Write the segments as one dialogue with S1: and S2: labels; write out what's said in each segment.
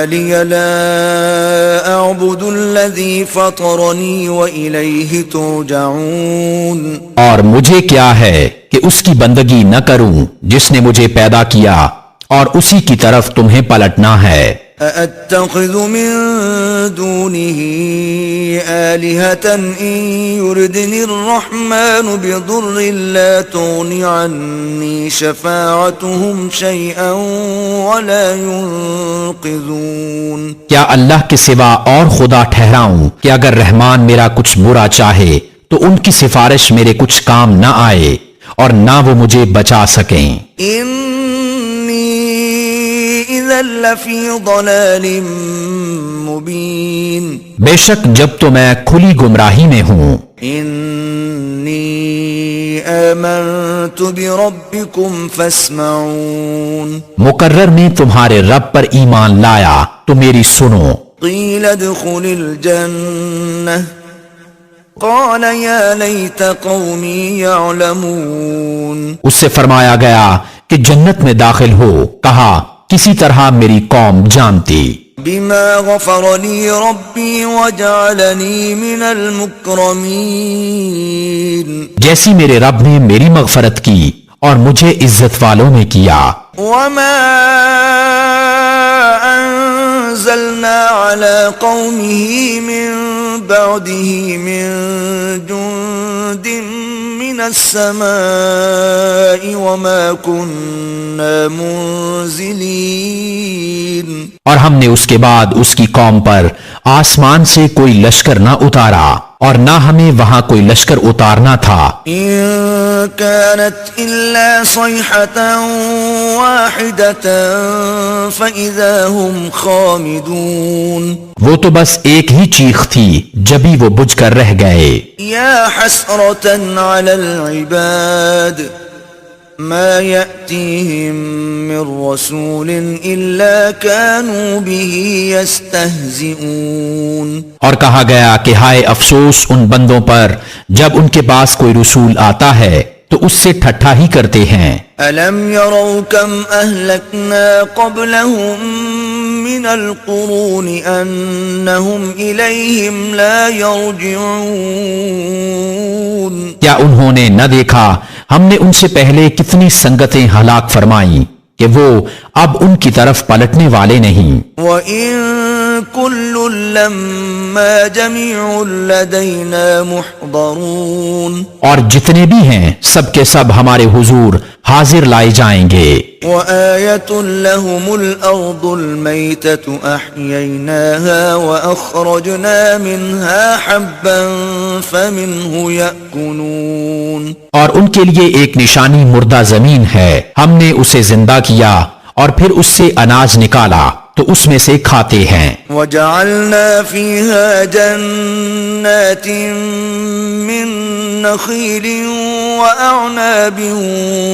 S1: لِيَ لَا أَعْبُدُ الَّذِي فَطَرَنِي وَإِلَيْهِ تُرْجَعُونَ،
S2: اور مجھے کیا ہے کہ اس کی بندگی نہ کروں جس نے مجھے پیدا کیا اور اسی کی طرف تمہیں پلٹنا ہے۔
S1: أَأَتَّخِذُ مِن دُونِهِ آلِهَةً إِن يُرِدْنِ الرَّحْمَنُ بِضُرٍّ لَّا تُغْنِ عَنِّي شَفَاعَتُهُمْ شَيْئًا وَلَا يُنقِذُونَ۔
S2: کیا اللہ کے سوا اور خدا ٹھہراؤں کہ اگر رحمان میرا کچھ برا چاہے تو ان کی سفارش میرے کچھ کام نہ آئے اور نہ وہ مجھے بچا سکیں۔
S1: إِذًا لَّفِي ضَلَالٍ مُّبِينٍ،
S2: بے شک جب تو میں کھلی گمراہی میں ہوں۔
S1: إِنِّي آمَنتُ بِرَبِّكُمْ فَاسْمَعُونِ،
S2: مقرر میں تمہارے رب پر ایمان لایا تو میری سنو۔
S1: قِيلَ ادْخُلِ الْجَنَّةَ قَالَ يَا لَيْتَ قَوْمِي يَعْلَمُونَ،
S2: اس سے فرمایا گیا کہ جنت میں داخل ہو، کہا کسی طرح میری قوم جانتی۔
S1: بِمَا غَفَرَ لِي رَبِّي وَجَعَلَنِي مِنَ الْمُكْرَمِينَ،
S2: جیسی میرے رب نے میری مغفرت کی اور مجھے عزت والوں میں کیا۔
S1: وَمَا أَنزَلْنَا عَلَى قَوْمِهِ مِن بَعْدِهِ مِن جُندٍ مِّنَ السَّمَاءِ وَمَا كُنَّا مُنزِلِينَ،
S2: اور ہم نے اس کے بعد اس کی قوم پر آسمان سے کوئی لشکر نہ اتارا اور نہ ہمیں وہاں کوئی لشکر اتارنا تھا۔
S1: إِن كَانَتْ إِلَّا صَيْحَةً وَاحِدَةً فَإِذَا هُمْ خَامِدُونَ،
S2: وہ تو بس ایک ہی چیخ تھی جبھی وہ بجھ کر رہ گئے۔
S1: يَا حَسْرَةً عَلَى الْعِبَادِ ما يأتيهم من رسول إلا كانوا به يستهزئون،
S2: اور کہا گیا کہ ہائے افسوس ان بندوں پر جب ان کے پاس کوئی رسول آتا ہے تو اس سے ٹھٹھا ہی کرتے ہیں۔
S1: أَلَمْ يَرَوْا كَمْ أَهْلَكْنَا قَبْلَهُمْ مِنَ الْقُرُونِ أَنَّهُمْ إِلَيْهِمْ لَا يَرْجِعُونَ،
S2: کیا انہوں نے نہ دیکھا ہم نے ان سے پہلے کتنی سنگتیں ہلاک فرمائیں کہ وہ اب ان کی طرف پلٹنے والے نہیں۔
S1: وَإِن كُلٌّ لَّمَّا جَمِيعٌ لَّدَيْنَا مُحْضَرُونَ،
S2: اور جتنے بھی ہیں سب کے سب ہمارے حضور حاضر لائے جائیں گے۔
S1: وَآيَةٌ لَّهُمُ الْأَرْضُ الْمَيْتَةُ أَحْيَيْنَاهَا وَأَخْرَجْنَا مِنْهَا حَبًّا فَمِنْهُ يَأْكُلُونَ،
S2: اور ان کے لیے ایک نشانی مردہ زمین ہے، ہم نے اسے زندہ کیا اور پھر اس سے اناج نکالا تو اس میں سے کھاتے ہیں۔
S1: وَجَعَلْنَا فِيهَا جَنَّاتٍ مِّن نَخِيلٍ وَأَعْنَابٍ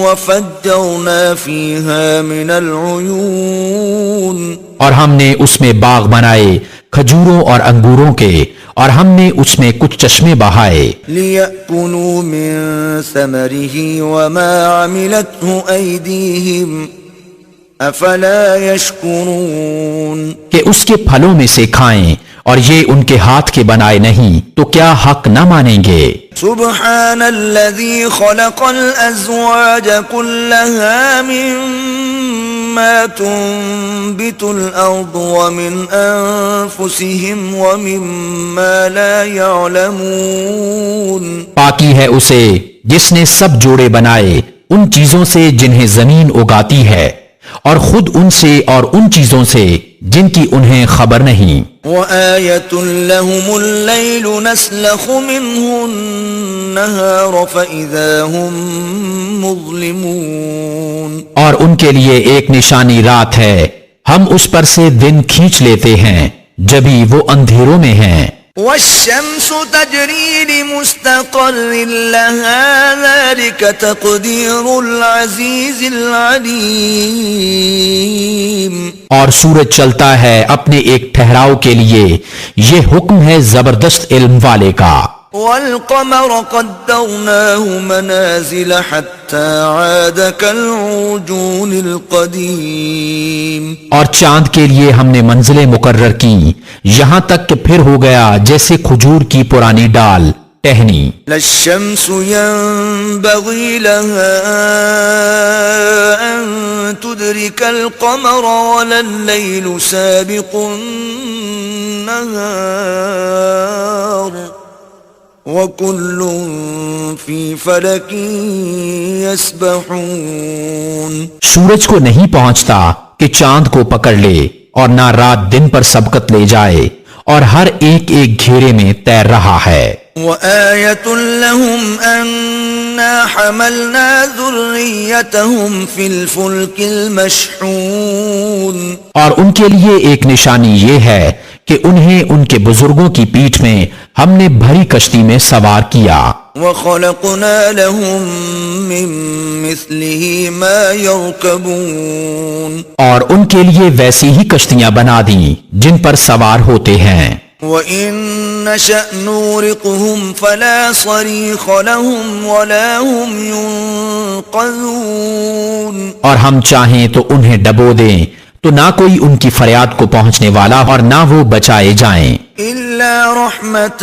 S1: وَفَجَّرْنَا فِيهَا مِنَ الْعُيُونِ،
S2: اور ہم نے اس میں باغ بنائے کھجوروں اور انگوروں کے اور ہم نے اس میں کچھ چشمے بہائے۔
S1: لِيَأْكُلُوا مِن ثَمَرِهِ وَمَا عَمِلَتْهُ أَيْدِيهِمْ افلا يشکرون،
S2: کہ اس کے پھلوں میں سے کھائیں اور یہ ان کے ہاتھ کے بنائے نہیں تو کیا حق نہ مانیں گے۔
S1: سبحان الذي خلق الازواج كلها مما تنبت الارض ومن انفسهم ومما لا يعلمون،
S2: پاکی ہے اسے جس نے سب جوڑے بنائے ان چیزوں سے جنہیں زمین اگاتی ہے اور خود ان سے اور ان چیزوں سے جن کی انہیں خبر نہیں۔
S1: وَآيَةٌ لَّهُمُ اللَّيْلُ نَسْلَخُ مِنْهُ النَّهَارَ فَإِذَا هُمْ مُظْلِمُونَ، اور
S2: ان کے لیے ایک نشانی رات ہے، ہم اس پر سے دن کھینچ لیتے ہیں جبھی وہ اندھیروں میں ہیں۔
S1: وَالشَّمْسُ تَجْرِي لِمُسْتَقَرٍّ لَّهَا ذَلِكَ تَقْدِيرُ الْعَزِيزِ الْعَلِيمِ،
S2: اور سورج چلتا ہے اپنے ایک ٹھہراؤ کے لیے، یہ حکم ہے زبردست علم والے کا۔
S1: والقمر قدرناه منازل حتى عاد كالعرجون القديم
S2: اور چاند کے لیے ہم نے منزلیں مقرر کی یہاں تک کہ پھر ہو گیا جیسے کھجور کی پرانی ڈال ٹہنی.
S1: لا الشمس ينبغي لها أن تدرك القمر ولا الليل سابق النهار وكل في فلك يسبحون.
S2: سورج کو نہیں پہنچتا کہ چاند کو پکڑ لے اور نہ رات دن پر سبقت لے جائے اور ہر ایک ایک گھیرے میں تیر رہا ہے.
S1: وآية لهم أنا حملنا ذريتهم في الفلك المشحون.
S2: اور ان کے لیے ایک نشانی یہ ہے کہ انہیں ان کے بزرگوں کی پیٹھ میں ہم نے بھری کشتی میں سوار کیا.
S1: وخلقنا لهم من مثله ما يركبون.
S2: اور ان کے لیے ویسی ہی کشتیاں بنا دیں جن پر سوار ہوتے ہیں.
S1: وَإِن نَّشَأْ نُغْرِقْهُمْ فَلَا صَرِيخَ لَهُمْ وَلَا هُمْ يُنقَذُونَ.
S2: اور ہم چاہیں تو انہیں ڈبو دیں تو نہ کوئی ان کی فریاد کو پہنچنے والا اور نہ وہ بچائے جائیں.
S1: إِلَّا رَحْمَةً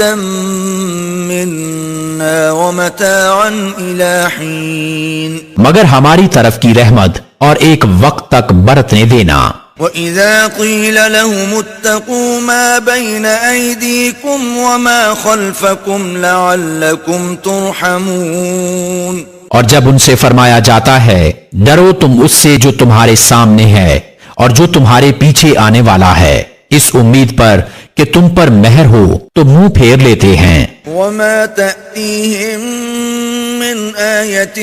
S1: مِّنَّا وَمَتَاعًا إِلَى حِينٍ.
S2: مگر ہماری طرف کی رحمت اور ایک وقت تک برتنے دینا.
S1: وَإِذَا قِيلَ لَهُمُ اتَّقُوا مَا بَيْنَ أَيْدِيكُمْ وَمَا خَلْفَكُمْ لَعَلَّكُمْ تُرْحَمُونَ.
S2: اور جب ان سے فرمایا جاتا ہے ڈرو تم اس سے جو تمہارے سامنے ہے اور جو تمہارے پیچھے آنے والا ہے، اس امید پر کہ تم پر مہر ہو تو منہ پھیر لیتے ہیں.
S1: وَمَا تَأْتِيهِم مِّنْ آيَةٍ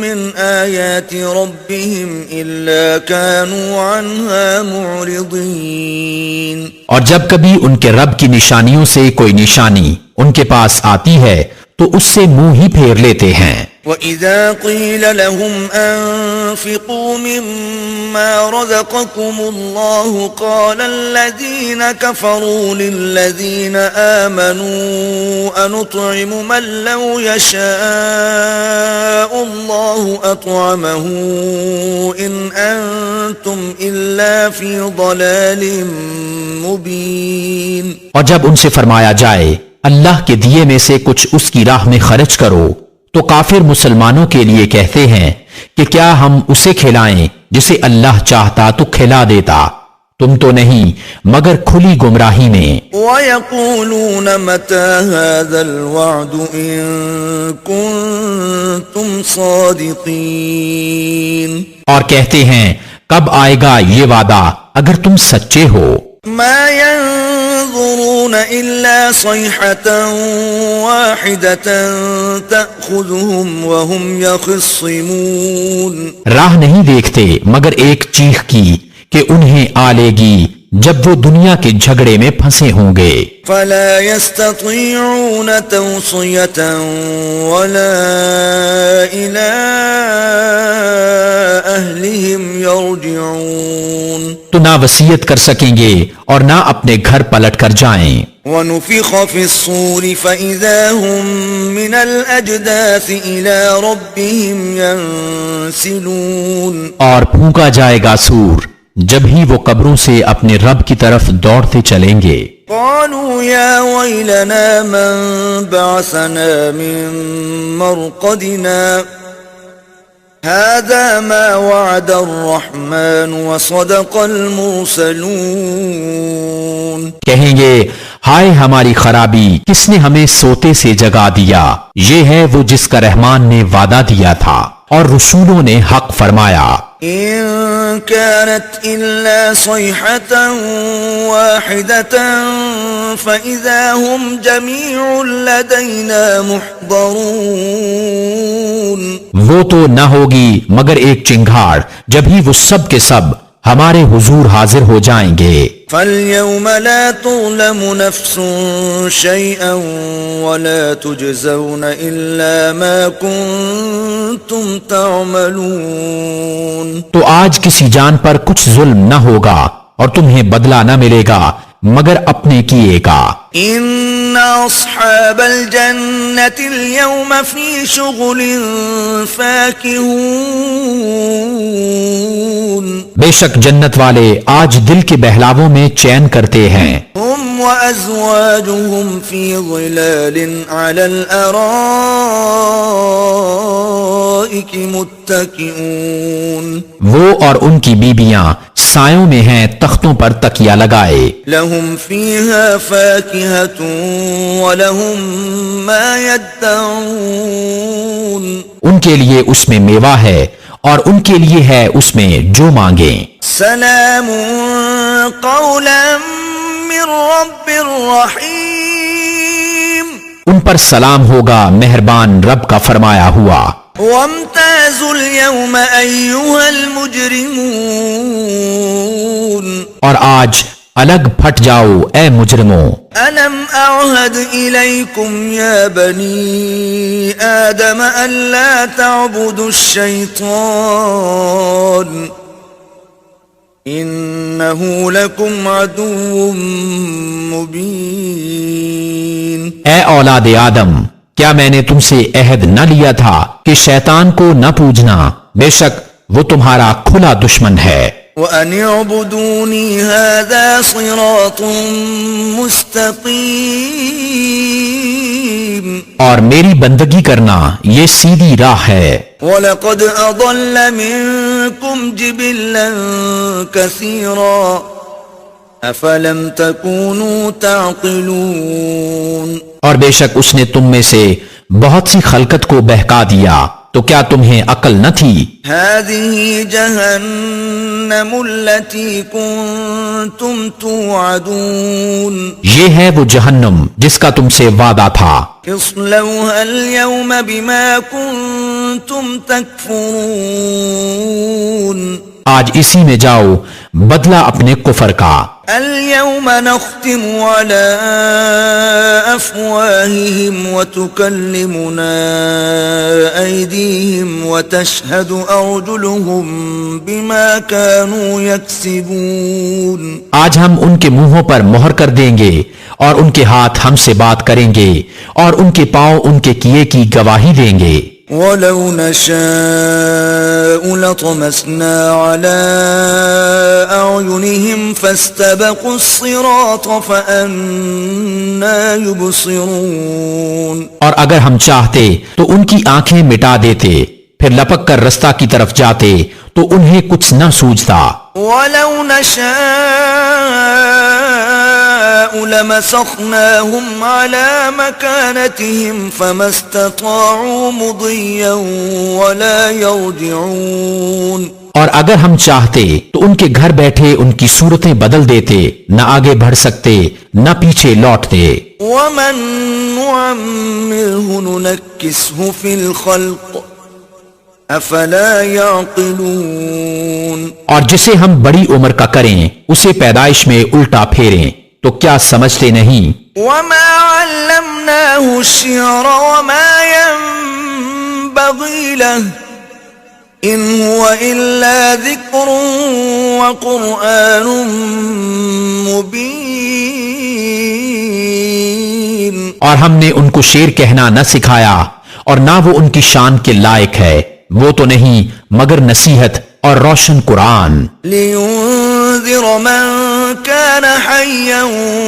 S1: مِّنْ آيَاتِ رَبِّهِمْ إِلَّا كَانُوا عَنْهَا مُعْرِضِينَ.
S2: اور جب کبھی ان کے رب کی نشانیوں سے کوئی نشانی ان کے پاس آتی ہے تو اس سے منہ ہی پھیر لیتے ہیں.
S1: وَإِذَا قِيلَ لَهُمْ أَنفِقُوا مِمَّا رَزَقَكُمُ اللَّهُ قَالَ الَّذِينَ كَفَرُوا لِلَّذِينَ آمَنُوا أَنُطْعِمُ مَن لَّوْ يَشَاءُ اللَّهُ أَطْعَمَهُ إِنْ أَنتُمْ إِلَّا فِي ضَلَالٍ مُّبِينٍ.
S2: اور جب ان سے فرمایا جائے اللہ کے دیے میں سے کچھ اس کی راہ میں خرچ کرو تو کافر مسلمانوں کے لیے کہتے ہیں کہ کیا ہم اسے کھلائیں جسے اللہ چاہتا تو کھلا دیتا، تم تو نہیں مگر کھلی گمراہی میں.
S1: وَيَقُولُونَ مَتَى هَذَا الْوَعْدُ إِن كُنتُمْ صَادِقِينَ.
S2: اور کہتے ہیں کب آئے گا یہ وعدہ اگر تم سچے ہو.
S1: ما ينظرون إلا صيحة واحدة تأخذهم وهم يخصمون.
S2: راہ نہیں دیکھتے مگر ایک چیخ کی کہ انہیں آ لے گی جب وہ دنیا کے جھگڑے میں پھنسے ہوں گے.
S1: فلا يستطيعون توصية ولا إلى أهلهم يرجعون.
S2: تو نہ وصیت کر سکیں گے اور نہ اپنے گھر پلٹ کر جائیں.
S1: وَنُفِخَ فِي الصُّورِ فَإِذَا هُم مِّنَ الْأَجْدَاثِ إِلَى رَبِّهِمْ يَنسِلُونَ.
S2: اور پھونکا جائے گا سور جب ہی وہ قبروں سے اپنے رب کی طرف دوڑتے چلیں گے.
S1: قالوا يا ويلنا من بعثنا من مرقدنا هذا ما وعد الرحمن وصدق المرسلون.
S2: کہیں گے ہائے ہماری خرابی، کس نے ہمیں سوتے سے جگا دیا، یہ ہے وہ جس کا رحمان نے وعدہ دیا تھا اور رسولوں نے حق فرمایا.
S1: إن كانت إلا صيحة واحدة فإذا هم جميع لدينا محضرون.
S2: وہ تو نہ ہوگی مگر ایک چنگھاڑ جب ہی وہ سب کے سب ہمارے حضور حاضر ہو جائیں گے.
S1: فَالْيَوْمَ لَا تُظْلَمُ نَفْسٌ شَيْئًا وَلَا تُجْزَوْنَ إِلَّا مَا كُنتُمْ تَعْمَلُونَ.
S2: تو آج کسی جان پر کچھ ظلم نہ ہوگا اور تمہیں بدلہ نہ ملے گا مگر اپنے کیے کا.
S1: إِنَّ أصحاب الجنة اليوم في شغل فاكهون
S2: بے شک جنت والے آج دل کے بہلاووں میں چین کرتے ہیں.
S1: هم وأزواجهم في ظلال على الأرائك متكئون
S2: وہ اور ان کی بیبیاں سایوں میں ہیں تختوں پر تکیہ لگائے.
S1: لهم فيها فاكهة ولهم ما يدعون
S2: ان کے لیے اس میں میوہ ہے اور ان کے لیے ہے اس میں جو مانگیں.
S1: سلام قولا من رب رحیم
S2: ان پر سلام ہوگا مہربان رب کا فرمایا ہوا.
S1: وامتازوا اليوم أيها المجرمون
S2: اور آج الگ پھٹ جاؤ اے مجرموں.
S1: ألم أعهد إليكم يا بني آدم ألا تعبدوا الشيطان إنه لكم عدو مبين
S2: اے اولاد آدم، کیا میں نے تم سے عہد نہ لیا تھا کہ شیطان کو نہ پوجنا؟ بے شک وہ تمہارا کھلا دشمن ہے.
S1: وَأَنِ اعْبُدُونِي هَذَا صِرَاطٌ مُسْتَقِيمٌ
S2: اور میری بندگی کرنا یہ سیدھی راہ ہے.
S1: وَلَقَدْ أَضَلَّ مِنكُمْ جِبِلًّا كَثِيرًا أَفَلَمْ تَكُونُوا تَعْقِلُونَ
S2: اور بے شک اس نے تم میں سے بہت سی خلقت کو بہکا دیا، تو کیا تمہیں عقل نہ تھی؟
S1: هَذِهِ جَهَنَّمُ الَّتِي كُنتُمْ تُوعَدُونَ
S2: یہ ہے وہ جہنم جس کا تم سے وعدہ تھا.
S1: اصلوها اليوم بما كنتم تكفرون
S2: آج اسی میں جاؤ بدلہ اپنے کفر کا.
S1: اليوم نختم على أفواههم وتكلمنا أيديهم وتشهد أرجلهم بما كانوا يكسبون
S2: آج ہم ان کے منہوں پر مہر کر دیں گے اور ان کے ہاتھ ہم سے بات کریں گے اور ان کے پاؤں ان کے کیے کی گواہی دیں گے.
S1: ولو نشاء لطمسنا على أعينهم فاستبقوا الصراط فأنا يبصرون
S2: اور اگر ہم چاہتے تو ان کی آنکھیں مٹا دیتے، پھر لپک کر رستہ کی طرف جاتے تو انہیں کچھ نہ سوجتا.
S1: ولو نشاء لمسخناهم على مكانتهم فما استطاعوا مضيا ولا يرجعون
S2: اور اگر ہم چاہتے تو ان کے گھر بیٹھے ان کی صورتیں بدل دیتے، نہ آگے بڑھ سکتے نہ پیچھے لوٹتے.
S1: ومن نعمره ننكسه في الخلق افلا يعقلون
S2: اور جسے ہم بڑی عمر کا کریں اسے پیدائش میں الٹا پھیریں تو کیا سمجھتے نہیں؟
S1: وما علمناه الشعر وما ينبغي له ان هو الا ذكر وقرآن مبين
S2: اور ہم نے ان کو شعر کہنا نہ سکھایا اور نہ وہ ان کی شان کے لائق ہے، وہ تو نہیں مگر نصیحت اور روشن قرآن.
S1: لينذر من كان حيا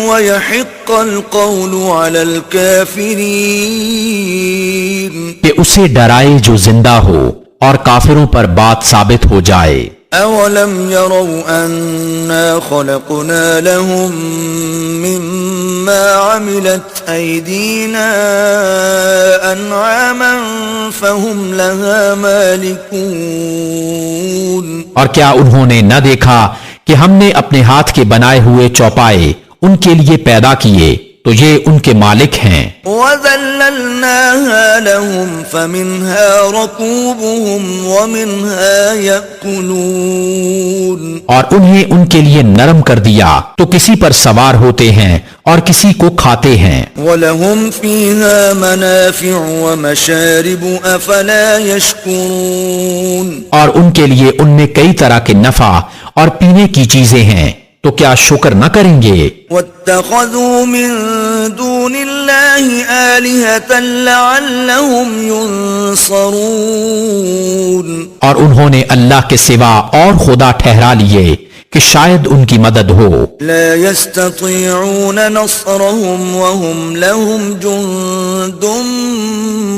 S1: ويحق القول على الكافرين
S2: کہ اسے ڈرائے جو زندہ ہو اور کافروں پر بات ثابت ہو جائے.
S1: اولم يروا انا خلقنا لهم مما عملت ايدينا انعاما فهم لها مالكون
S2: اور کیا انہوں نے نہ دیکھا کہ ہم نے اپنے ہاتھ کے بنائے ہوئے چوپائے ان کے لیے پیدا کیے تو یہ ان کے مالک ہیں.
S1: وَذَلَّلْنَاهَا لَهُمْ فَمِنْهَا رَكُوبُهُمْ وَمِنْهَا يَأْكُلُونَ
S2: اور انہیں ان کے لیے نرم کر دیا تو کسی پر سوار ہوتے ہیں اور کسی کو کھاتے ہیں.
S1: وَلَهُمْ فِيهَا مَنَافِعُ وَمَشَارِبُ أَفَلَا يَشْكُرُونَ
S2: اور ان کے لیے ان میں کئی طرح کے نفع اور پینے کی چیزیں ہیں، تو کیا شکر نہ کریں گے؟
S1: واتخذوا من دون الله آلهة لعلهم ينصرون،
S2: اور انہوں نے اللہ کے سوا اور خدا ٹھہرا لیے کہ شاید ان کی مدد ہو۔
S1: لا يستطيعون نصرهم وهم لهم جند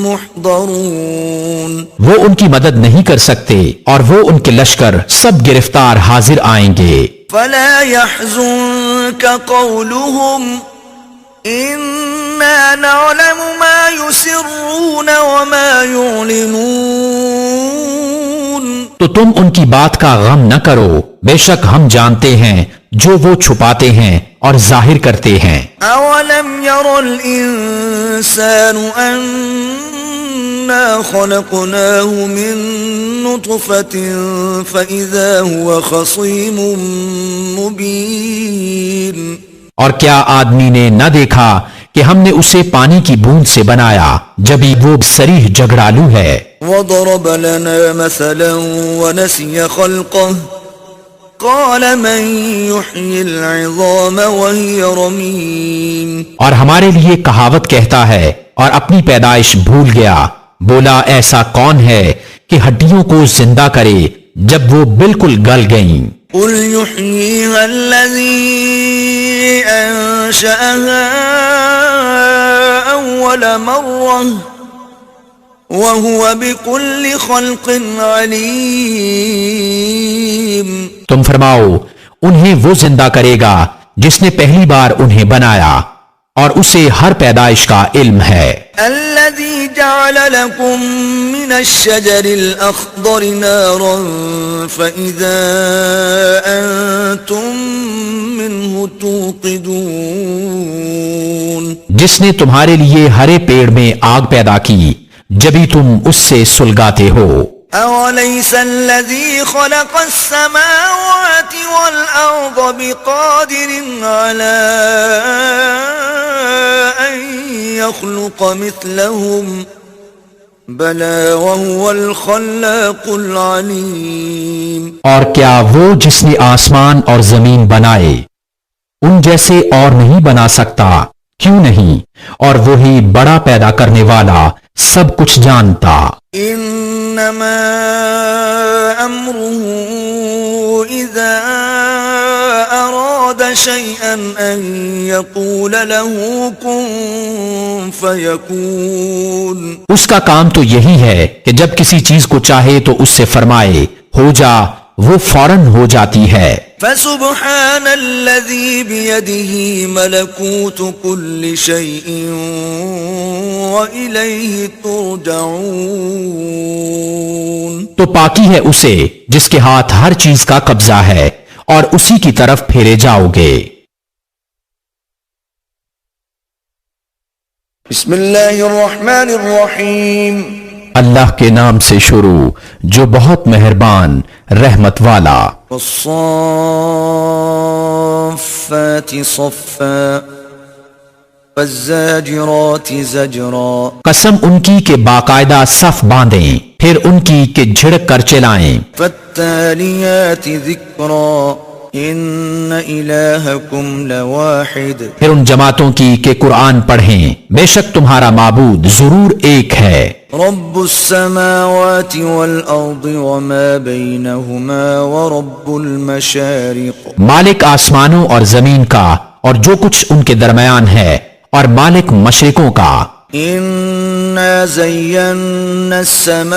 S1: محضرون،
S2: وہ ان کی مدد نہیں کر سکتے اور وہ ان کے لشکر سب گرفتار حاضر آئیں گے۔
S1: فلا يحزنك قولهم إنا نعلم ما يسرون وما يعلنون،
S2: تو تم ان کی بات کا غم نہ کرو، بے شک ہم جانتے ہیں جو وہ چھپاتے ہیں اور ظاہر کرتے ہیں۔
S1: أولم ير الإنسان أنا خلقناه من نطفة فإذا هو خصيم مبين،
S2: اور کیا آدمی نے نہ دیکھا کہ ہم نے اسے پانی کی بوند سے بنایا جبھی وہ صریح جھگڑالو ہے۔
S1: وضرب لنا مثلا ونسي خلقه قال من يحيي العظام وهي رميم،
S2: اور ہمارے لیے کہاوت کہتا ہے اور اپنی پیدائش بھول گیا، بولا ایسا کون ہے کہ ہڈیوں کو زندہ کرے جب وہ بالکل گل گئیں۔
S1: قل يحييها الذي أنشأها أول مرة وهو بكل خلق عليم،
S2: تم فرماؤ انہیں وہ زندہ کرے گا جس نے پہلی بار انہیں بنایا اور اسے ہر پیدائش کا علم ہے۔
S1: الذي جعل لكم من الشجر الأخضر نارا فإذا أنتم منه توقدون،
S2: جس نے تمہارے لیے ہرے پیڑ میں آگ پیدا کی جبھی تم اس سے سلگاتے ہو۔
S1: أوليس الذي خلق السماوات والأرض بقادر على أن يخلق مثلهم بلى وهو الخلاق العليم،
S2: اور کیا وہ جس نے آسمان اور زمین بنائے ان جیسے اور نہیں بنا سکتا؟ کیوں نہیں، اور وہی بڑا پیدا کرنے والا سب کچھ جانتا۔
S1: انما امره اذا اراد شيئا ان يقول له كن فيكون،
S2: اس کا کام تو یہی ہے کہ جب کسی چیز کو چاہے تو اس سے فرمائے ہو جا، وہ فوراً ہو جاتی ہے۔
S1: فسبحان الذي بيده ملكوت كل شيء وإليه ترجعون،
S2: تو پاکی ہے اسے جس کے ہاتھ ہر چیز کا قبضہ ہے اور اسی کی طرف پھیرے جاؤ گے۔
S1: بسم اللہ الرحمن الرحیم،
S2: اللہ کے نام سے شروع جو بہت مہربان رحمت والا۔
S1: والصافات صفا والزاجرات زجرا،
S2: قسم ان کی کہ باقاعدہ صف باندھیں، پھر ان کی کہ جھڑک کر چلائیں۔
S1: فالتالیات ذکرا ان الہکم لواحد،
S2: پھر ان جماعتوں کی کہ قرآن پڑھیں، بے شک تمہارا معبود ضرور ایک ہے۔
S1: رب السماوات والارض وما بینہما ورب المشارق،
S2: مالک آسمانوں اور زمین کا اور جو کچھ ان کے درمیان ہے، اور مالک مشرقوں کا۔
S1: انا زینا السماء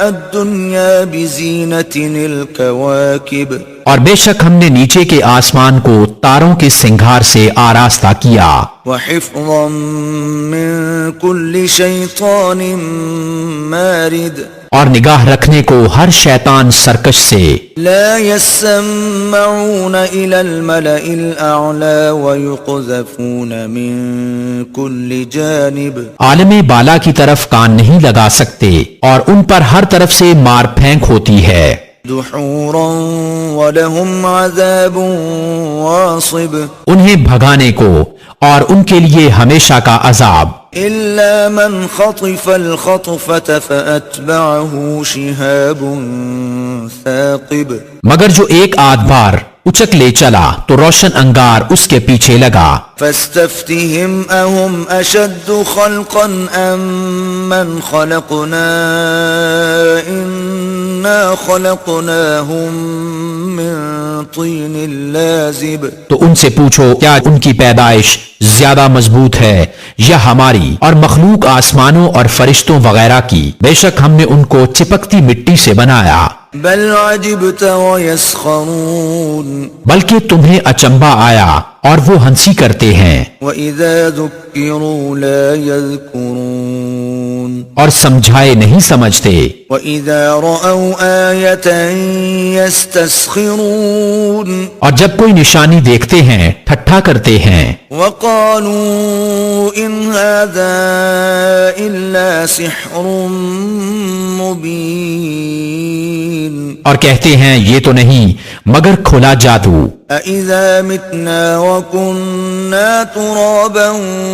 S1: الدنیا بزینت الکواکب،
S2: اور بے شک ہم نے نیچے کے آسمان کو تاروں کے سنگھار سے آراستہ کیا،
S1: وحفظا من کل شیطان مارد،
S2: اور نگاہ رکھنے کو ہر شیطان سرکش سے۔
S1: لا يسمعون الى الملأ الاعلى ويقذفون من كل جانب،
S2: عالم بالا کی طرف کان نہیں لگا سکتے اور ان پر ہر طرف سے مار پھینک ہوتی ہے۔
S1: دحورا ولهم عذاب واصب،
S2: انہیں بھگانے کو اور ان کے لیے ہمیشہ کا عذاب۔
S1: إلا من خطف الخطفة فأتبعه شهاب ثاقب،
S2: مگر جو ایک آدھ بار اچک لے چلا تو روشن انگار اس کے پیچھے لگا۔
S1: فاستفتهم أهم أشد خلقا أم من خلقنا إنا خلقناهم من طين لازب۔
S2: تو ان سے پوچھو کیا ان کی پیدائش زیادہ مضبوط ہے یا ہماری، اور مخلوق آسمانوں اور فرشتوں وغیرہ کی، بے شک ہم نے ان کو چپکتی مٹی سے بنایا۔
S1: بل عجبت ويسخرون۔
S2: بلکہ تمہیں اچنبا آیا اور وہ ہنسی کرتے ہیں،
S1: وإذا ذكروا لا يذكرون۔
S2: اور سمجھائے نہیں سمجھتے۔
S1: وإذا رأوا آية يستسخرون۔
S2: اور جب کوئی نشانی دیکھتے ہیں ٹھٹھا کرتے ہیں۔
S1: وقالوا إن هذا إلا سحر مبين۔
S2: اور کہتے ہیں یہ تو نہیں مگر کھلا جادو۔
S1: أإذا متنا وكنا ترابا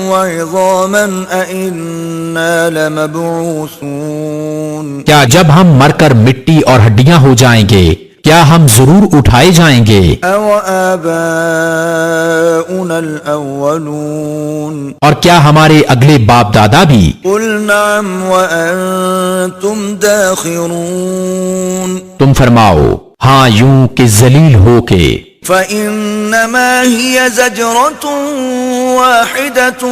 S1: وعظاما أإنا لمبعوثون۔
S2: کیا جب ہم مر کر مٹی اور ہڈیاں ہو جائیں گے کیا ہم ضرور اٹھائے جائیں گے؟
S1: أو آباؤنا الأولون۔
S2: اور کیا ہمارے اگلے باپ دادا بھی؟
S1: قل نعم وأنتم داخرون۔
S2: تم فرماؤ ہاں یوں کہ ذلیل ہو کے۔
S1: فإنما هي زجرة واحدة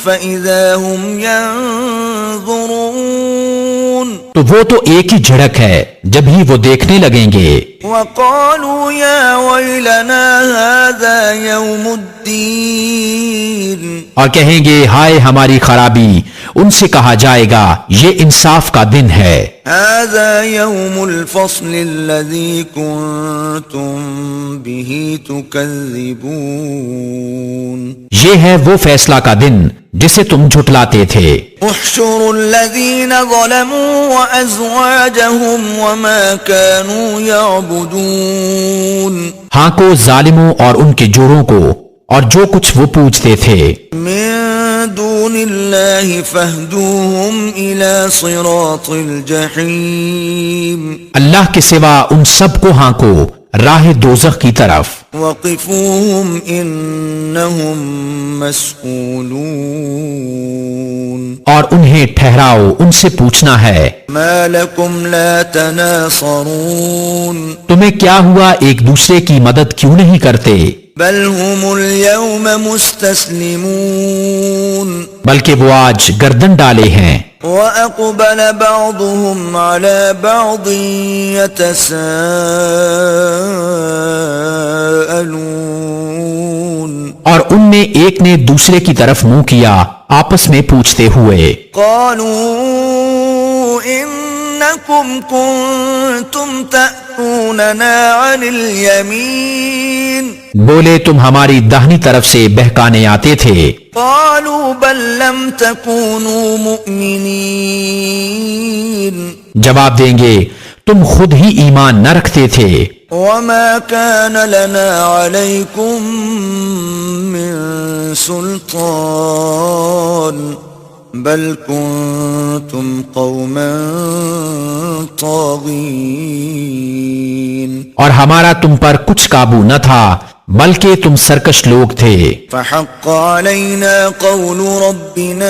S1: فإذا هم ينظرون۔
S2: تو وہ تو ایک ہی جھڑک ہے جب ہی وہ دیکھنے لگیں گے۔
S1: وقالوا يا ويلنا هذا يوم الدين۔
S2: اور کہیں گے ہائے ہماری خرابی، ان سے کہا جائے گا یہ انصاف کا دن ہے۔
S1: هذا يوم الفصل الذي كنتم به تكذبون۔
S2: یہ ہے وہ فیصلہ کا دن جسے تم جھٹلاتے تھے۔
S1: احشروا الذين ظلموا وأزواجهم وما كانوا يعبدون۔
S2: ہاں کو ظالموں اور ان کے جوڑوں کو اور جو کچھ وہ پوجتے تھے
S1: من دون الله فاهدوهم إلى صراط الجحيم۔
S2: اللہ کے سوا ان سب کو ہانکو راہ دوزخ کی طرف۔
S1: وقفوهم إنهم مسئولون۔
S2: اور انہیں ٹھہراؤ ان سے پوچھنا ہے۔
S1: ما لكم لا تناصرون۔
S2: تمہیں کیا ہوا ایک دوسرے کی مدد کیوں نہیں کرتے؟
S1: بل هم اليوم مستسلمون۔
S2: بلکہ وہ آج گردن ڈالے ہیں۔
S1: وأقبل بعضهم على بعض يتساءلون۔
S2: اور ان میں ایک نے دوسرے کی طرف منہ کیا آپس میں پوچھتے ہوئے۔
S1: قالوا إنكم كنتم تأتوننا عن اليمين۔
S2: بولے تم ہماری داہنی طرف سے بہکانے آتے تھے۔
S1: قالوا بل لم تكونوا مؤمنين۔
S2: جواب دیں گے تم خود ہی ایمان نہ رکھتے تھے۔
S1: وما كان لنا عليكم من سلطان بل كنتم قوما طاغين۔
S2: اور ہمارا تم پر کچھ قابو نہ تھا بلکہ تم سرکش لوگ تھے۔
S1: فحق علينا قول ربنا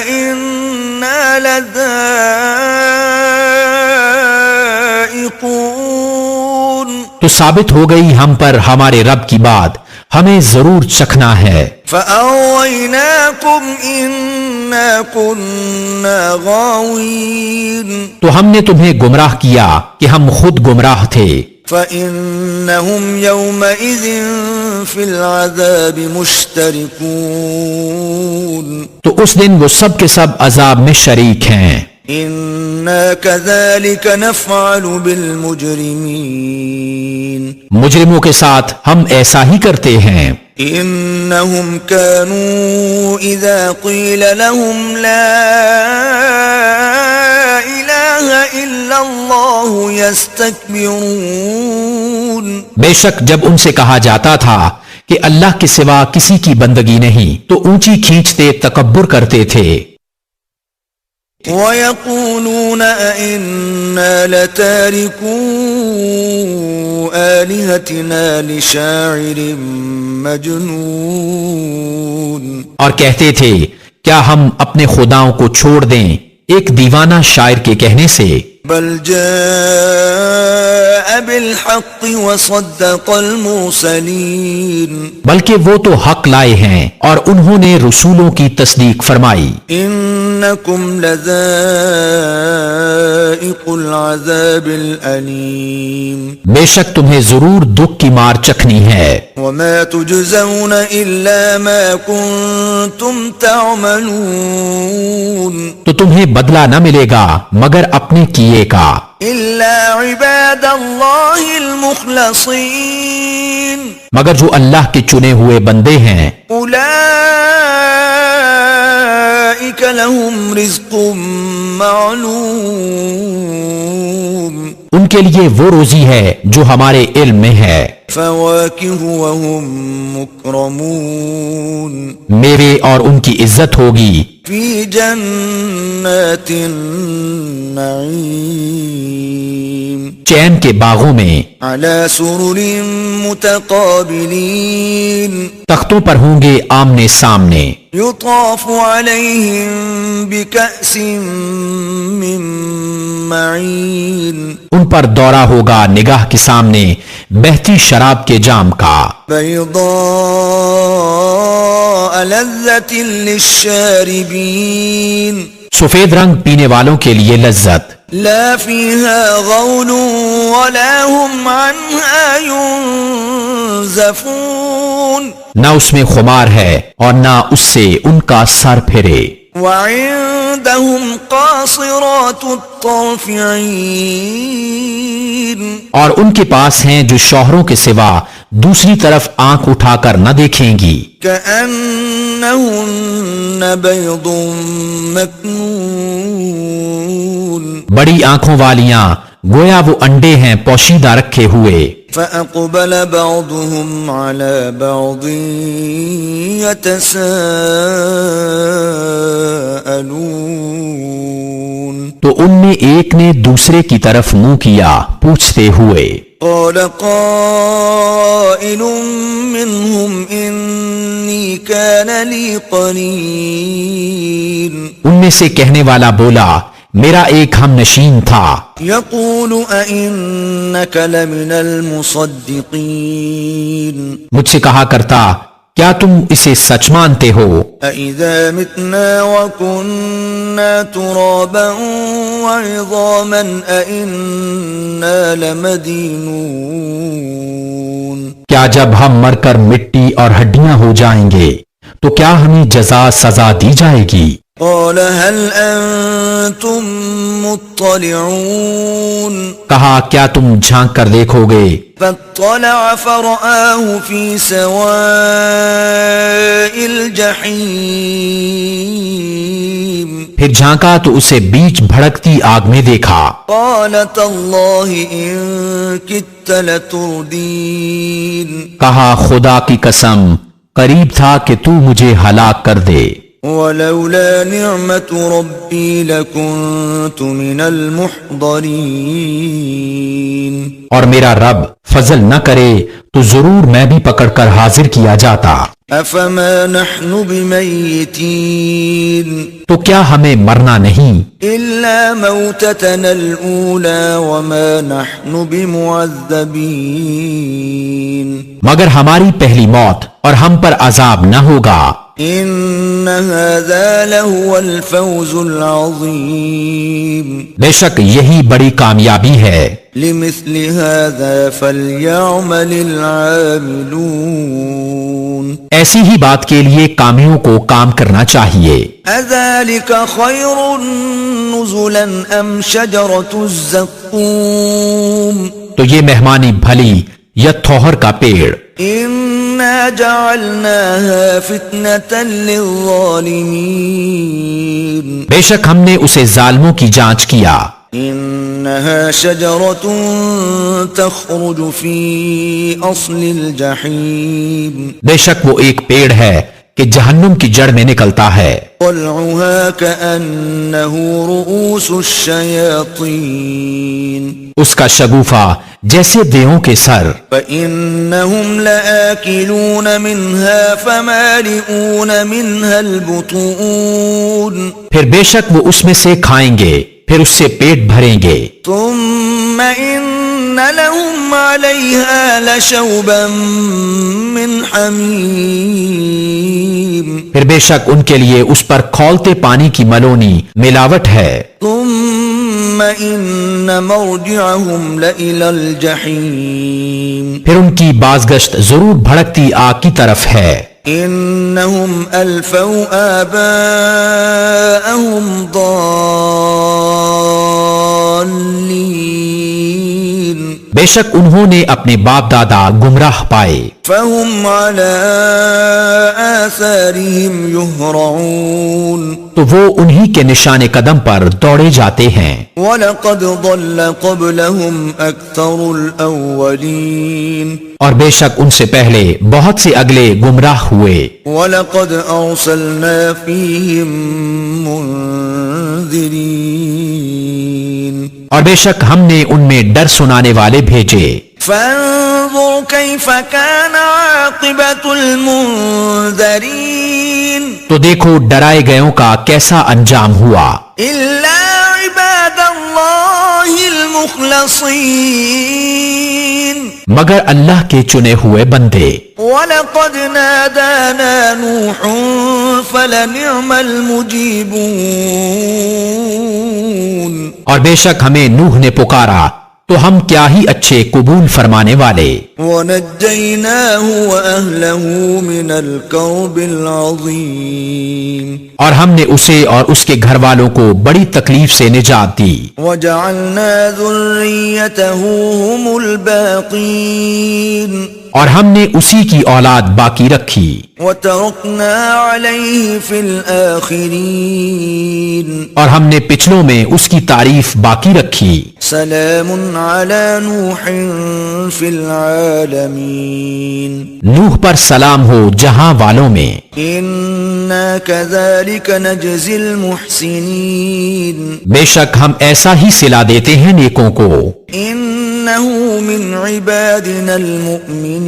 S1: إنا لذائقون۔
S2: تو ثابت ہو گئی ہم پر ہمارے رب کی بات، ہمیں ضرور چکھنا ہے۔
S1: فأغويناكم إنا كنا غاوين۔
S2: تو ہم نے تمہیں گمراہ کیا کہ ہم خود گمراہ تھے۔
S1: فإنهم يومئذ في العذاب مشتركون۔
S2: تو اس دن وہ سب کے سب عذاب میں شریک ہیں۔
S1: إنا كذلك نفعل بالمجرمين۔
S2: مجرموں کے ساتھ ہم ایسا ہی کرتے ہیں۔
S1: إنهم كانوا إذا قيل لهم لا إله إلا الله يستكبرون۔
S2: بے شک جب ان سے کہا جاتا تھا کہ اللہ کے سوا کسی کی بندگی نہیں تو اونچی کھینچتے تکبر کرتے تھے۔
S1: وَيَقُولُونَ أَإِنَّا لَتَارِكُو آلِهَتِنَا لِشَاعِرٍ مَجْنُونٍ،
S2: اور کہتے تھے کیا ہم اپنے خداؤں کو چھوڑ دیں ایک دیوانہ شاعر کے کہنے سے؟
S1: بل جاء بالحق وصدق المرسلین،
S2: بلکہ وہ تو حق لائے ہیں اور انہوں نے رسولوں کی تصدیق فرمائی۔
S1: انکم لذائق العذاب الالیم،
S2: بے شک تمہیں ضرور دکھ کی مار چکھنی ہے۔
S1: وما تجزون الا ما کنتم تعملون،
S2: تو تمہیں بدلہ نہ ملے گا مگر اپنے کیے کا۔
S1: الا عباد اللہ المخلصین،
S2: مگر جو اللہ کے چنے ہوئے بندے ہیں،
S1: اولئک لهم رزق معلوم،
S2: ان کے لیے وہ روزی ہے جو ہمارے علم میں ہے،
S1: فواکہ وهم مکرمون،
S2: میوے اور ان کی عزت ہوگی
S1: فی جنات النعیم،
S2: چین کے باغوں میں،
S1: علی سرر متقابلین،
S2: تختوں پر ہوں گے آمنے سامنے،
S1: یطاف علیہم بکأس من معین،
S2: ان پر دورہ ہوگا نگاہ کے سامنے بہتی شراب کے جام کا،
S1: بیضاء لذۃ للشاربین،
S2: سفید رنگ پینے والوں کے لیے لذت،
S1: لا فیہا غول ولا هم عنہا ينزفون،
S2: نہ اس میں خمار ہے اور نہ اس سے ان کا سر پھرے،
S1: وعندهم قاصرات الطرف عین،
S2: اور ان کے پاس ہیں جو شوہروں کے سوا دوسری طرف آنکھ اٹھا کر نہ دیکھیں گی،
S1: کأنہن بیض مکنون،
S2: بڑی آنکھوں والیاں گویا وہ انڈے ہیں پوشیدہ رکھے ہوئے،
S1: فأقبل بعضهم على بعض يتساءلون،
S2: تو ان میں ایک نے دوسرے کی طرف منہ کیا پوچھتے ہوئے،
S1: قال قائل منهم إني كان لي قرين،
S2: ان میں سے کہنے والا بولا میرا ایک ہم نشین تھا،
S1: يقول أئنك لمن المصدقين،
S2: مجھ سے کہا کرتا کیا تم اسے سچ مانتے ہو؟
S1: أإذا متنا وكنا ترابا وعظاما أإنا لمدينون،
S2: کیا جب ہم مر کر مٹی اور ہڈیاں ہو جائیں گے تو کیا ہمیں جزا سزا دی جائے گی؟
S1: قال هل أنتم مطلعون،
S2: کہا کیا تم جھانک کر دیکھو گے؟
S1: فاطلع فرآه في سواء الجحيم،
S2: پھر جھانکا تو اسے بیچ بھڑکتی آگ میں دیکھا،
S1: قال تالله إن كدت لتردين،
S2: کہا خدا کی قسم قریب تھا کہ تو مجھے ہلاک کر دے،
S1: ولولا نعمت ربی لکنت من المحضرین،
S2: اور میرا رب فضل نہ کرے تو ضرور میں بھی پکڑ کر حاضر کیا جاتا۔
S1: افما نحن بمیتین،
S2: تو کیا ہمیں مرنا نہیں؟
S1: الا موتتنا الاولی وما نحن بمعذبین،
S2: مگر ہماری پہلی موت اور ہم پر عذاب نہ ہوگا،
S1: ان هذا لهو الفوز العظیم،
S2: بے شک یہی بڑی کامیابی ہے،
S1: لمثل هذا فليعمل العاملون،
S2: ایسی ہی بات کے لیے کامیوں کو کام کرنا چاہیے۔
S1: اذلك خیر نزلا ام شجرۃ الزقوم،
S2: تو یہ مہمانی بھلی یا تھوہر کا پیڑ؟
S1: انا جعلناها فتنة للظالمین،
S2: بے شک ہم نے اسے ظالموں کی جانچ کیا،
S1: انها شجرة تخرج في اصل الجحیم،
S2: بے شک وہ ایک پیڑ ہے کہ جہنم کی جڑ میں نکلتا ہے،
S1: طلعها كأنه رؤوس الشياطين
S2: اس کا شگوفہ جیسے دیووں کے سر،
S1: فإنهم لآكلون منها فمالئون منها البطون
S2: پھر بے شک وہ اس میں سے کھائیں گے، پھر اس سے پیٹ بھریں گے،
S1: ثم إن لهم عليها لشوبا من حميم
S2: پھر بے شک ان کے لیے اس پر کھولتے پانی کی ملونی ملاوٹ ہے،
S1: ثم إن مرجعهم لإلى الجحيم
S2: پھر ان کی بازگشت ضرور بھڑکتی آگ کی طرف ہے،
S1: إنهم ألفوا آباءهم ضالين
S2: بے شک انہوں نے اپنے باپ دادا گمراہ پائے،
S1: فهم على آثارهم يهرعون
S2: تو وہ انہی کے نشان قدم پر دوڑے جاتے ہیں،
S1: وَلَقَدْ ضَلَّ قَبْلَهُمْ أَكْثَرُ الْأَوَّلِينَ
S2: اور بے شک ان سے پہلے بہت سے اگلے گمراہ ہوئے،
S1: وَلَقَدْ أَرْسَلْنَا فِيهِمْ مُنذِرِينَ
S2: اور بے شک ہم نے ان میں ڈر سنانے والے بھیجے،
S1: فَانظُرْ كَيْفَ كَانَ عَاقِبَةُ الْمُنذَرِينَ
S2: تو دیکھو ڈرائے گئوں کا کیسا انجام ہوا،
S1: إِلَّا عِبَادَ اللَّهِ الْمُخْلَصِينَ
S2: مگر اللہ کے چنے ہوئے بندے،
S1: وَلَقَدْ نَادَانَا نُوحٌ فَلَنِعْمَ الْمُجِيبُونَ
S2: اور بے شک ہمیں نوح نے پکارا تو ہم کیا ہی اچھے قبول فرمانے والے،
S1: وَنَجَّيْنَاهُ وَأَهْلَهُ مِنَ الْكَرْبِ الْعَظِيمِ
S2: اور ہم نے اسے اور اس کے گھر والوں کو بڑی تکلیف سے نجات دی،
S1: وَجَعَلْنَا ذُرِّيَّتَهُ هُمُ الْبَاقِينَ
S2: اور ہم نے اسی کی اولاد باقی رکھی،
S1: وَتَرَكْنَا عَلَيْهِ فِي الْآخِرِينَ
S2: اور ہم نے پچھلوں میں اس کی تعریف باقی رکھی،
S1: سلام علی نوح فی العالمین
S2: نوح پر سلام ہو جہاں والوں میں،
S1: انا کذالک نجزی المحسنین
S2: بے شک ہم ایسا ہی صلہ دیتے ہیں نیکوں کو،
S1: انه من عبادنا المؤمنین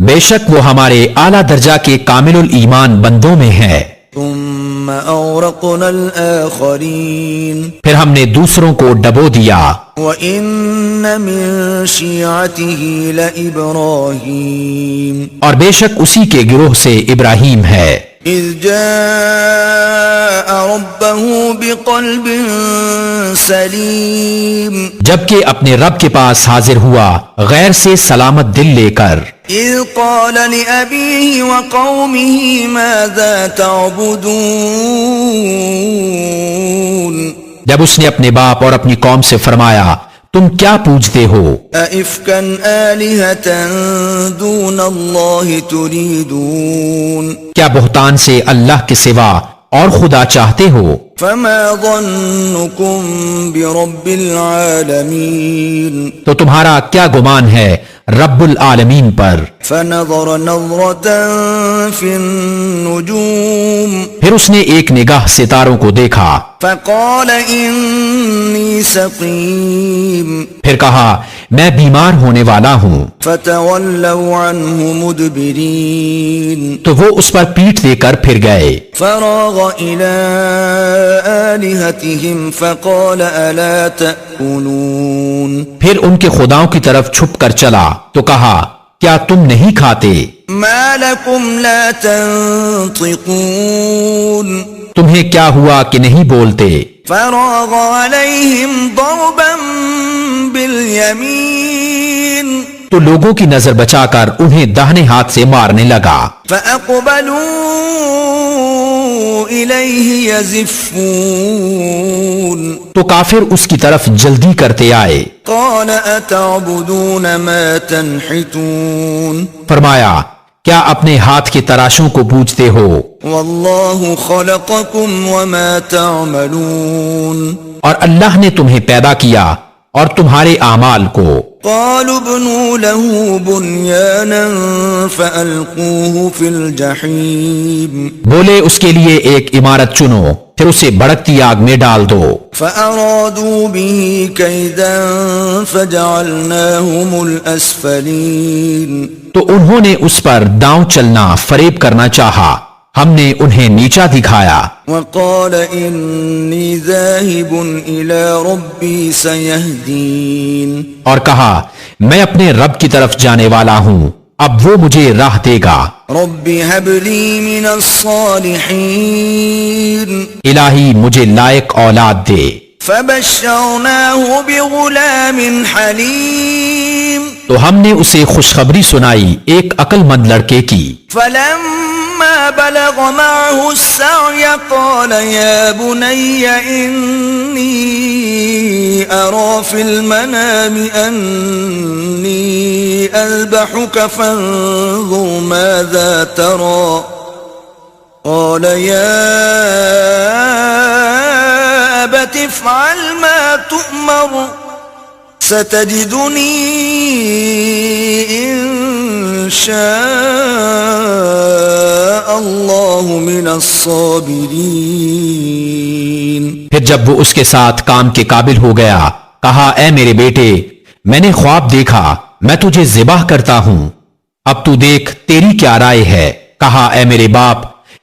S2: بے شک وہ ہمارے اعلیٰ درجہ کے کامل الایمان بندوں میں ہے،
S1: ثم اورقنا الاخرین
S2: پھر ہم نے دوسروں کو ڈبو دیا،
S1: وَإِنَّ مِن شِيعَتِهِ لَإِبْرَاهِيمَ
S2: اور بے شک اسی کے گروہ سے ابراہیم ہے،
S1: إِذْ جَاءَ رَبَّهُ بِقَلْبٍ سَلِيمٍ
S2: جبکہ اپنے رب کے پاس حاضر ہوا غیر سے سلامت دل لے کر،
S1: إِذْ قَالَ لِأَبِيهِ وَقَوْمِهِ مَاذَا تَعْبُدُونَ
S2: جب اس نے اپنے باپ اور اپنی قوم سے فرمایا تم کیا پوجتے ہو،
S1: أَئِفْكًا آلِهَةً دُونَ اللَّهِ تُرِيدُونَ
S2: کیا بہتان سے اللہ کے سوا اور خدا چاہتے ہو،
S1: فما ظنكم برب العالمین
S2: تو تمہارا کیا گمان ہے رب العالمین پر،
S1: فنظر نظرة في النجوم
S2: پھر اس نے ایک نگاہ ستاروں کو دیکھا،
S1: فقال انی سقیم
S2: پھر کہا میں بیمار ہونے والا ہوں،
S1: فتولوا عنه مدبرین
S2: تو وہ اس پر پیٹھ دے کر پھر گئے،
S1: فراغ الى آلهتهم فقال الا تأکلون
S2: پھر ان کے خداؤں کی طرف چھپ کر چلا تو کہا کیا تم نہیں کھاتے،
S1: ما لكم لا تنطقون
S2: تمہیں کیا ہوا کہ نہیں بولتے،
S1: فراغ عليهم ضربا باليمين
S2: تو لوگوں کی نظر بچا کر انہیں داہنے ہاتھ سے مارنے لگا،
S1: فأقبلوا إليه يزفون
S2: تو کافر اس کی طرف جلدی کرتے آئے،
S1: قال أتعبدون ما تنحتون
S2: فرمایا کیا اپنے ہاتھ کے تراشوں کو پوجتے ہو،
S1: والله خلقكم وما تعملون
S2: اور اللہ نے تمہیں پیدا کیا اور تمہارے اعمال کو۔
S1: قالوا ابنوا له بنيانا فألقوه في الجحيم
S2: بولے اس کے لیے ایک عمارت چنو پھر اسے بھڑکتی آگ میں ڈال دو۔
S1: فأرادوا به كيدا فجعلناهم الأسفلين
S2: تو انہوں نے اس پر داؤں چلنا فریب کرنا چاہا، ہم نے انہیں نیچا دکھایا۔
S1: وقال إني ذاهب إلى ربي سيهدين
S2: اور کہا میں اپنے رب کی طرف جانے والا ہوں، اب وہ مجھے راہ دے گا۔
S1: رب هب لي من الصالحين
S2: الہی مجھے لائق اولاد دے۔
S1: فبشرناه بغلام حليم
S2: تو ہم نے اسے خوشخبری سنائی ایک عقل مند لڑکے کی۔
S1: فلما بلغ معه السعي قال يا بني إني أرى في المنام أني أذبحك فانظر ماذا ترى قال يا أبت افعل ما تؤمر ستجدني إن شاء الله من الصابرين۔
S2: پھر جب وہ اس کے ساتھ کام کے قابل ہو گیا کہا اے میرے بیٹے میں نے خواب دیکھا میں تجھے ذبح کرتا ہوں، اب تو دیکھ تیری کیا رائے ہے۔ کہا اے میرے باپ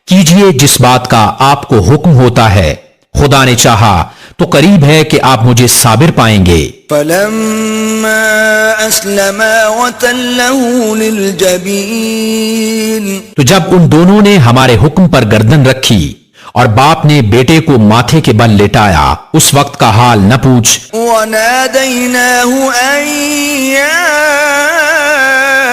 S2: کیجئے جس بات کا آپ کو حکم ہوتا ہے، خدا نے چاہا تو قریب ہے کہ آپ مجھے صابر پائیں گے۔
S1: فلما أسلما وتله للجبين
S2: تو جب ان دونوں نے ہمارے حکم پر گردن رکھی اور باپ نے بیٹے کو ماتھے کے بل لٹایا، اس وقت کا حال نہ پوچھ۔
S1: وناديناه أن يا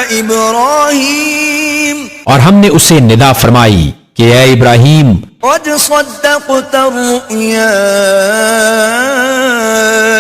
S1: إبراهيم
S2: اور ہم نے اسے ندا فرمائی کہ اے ابراہیم
S1: قد صدقت الرؤيا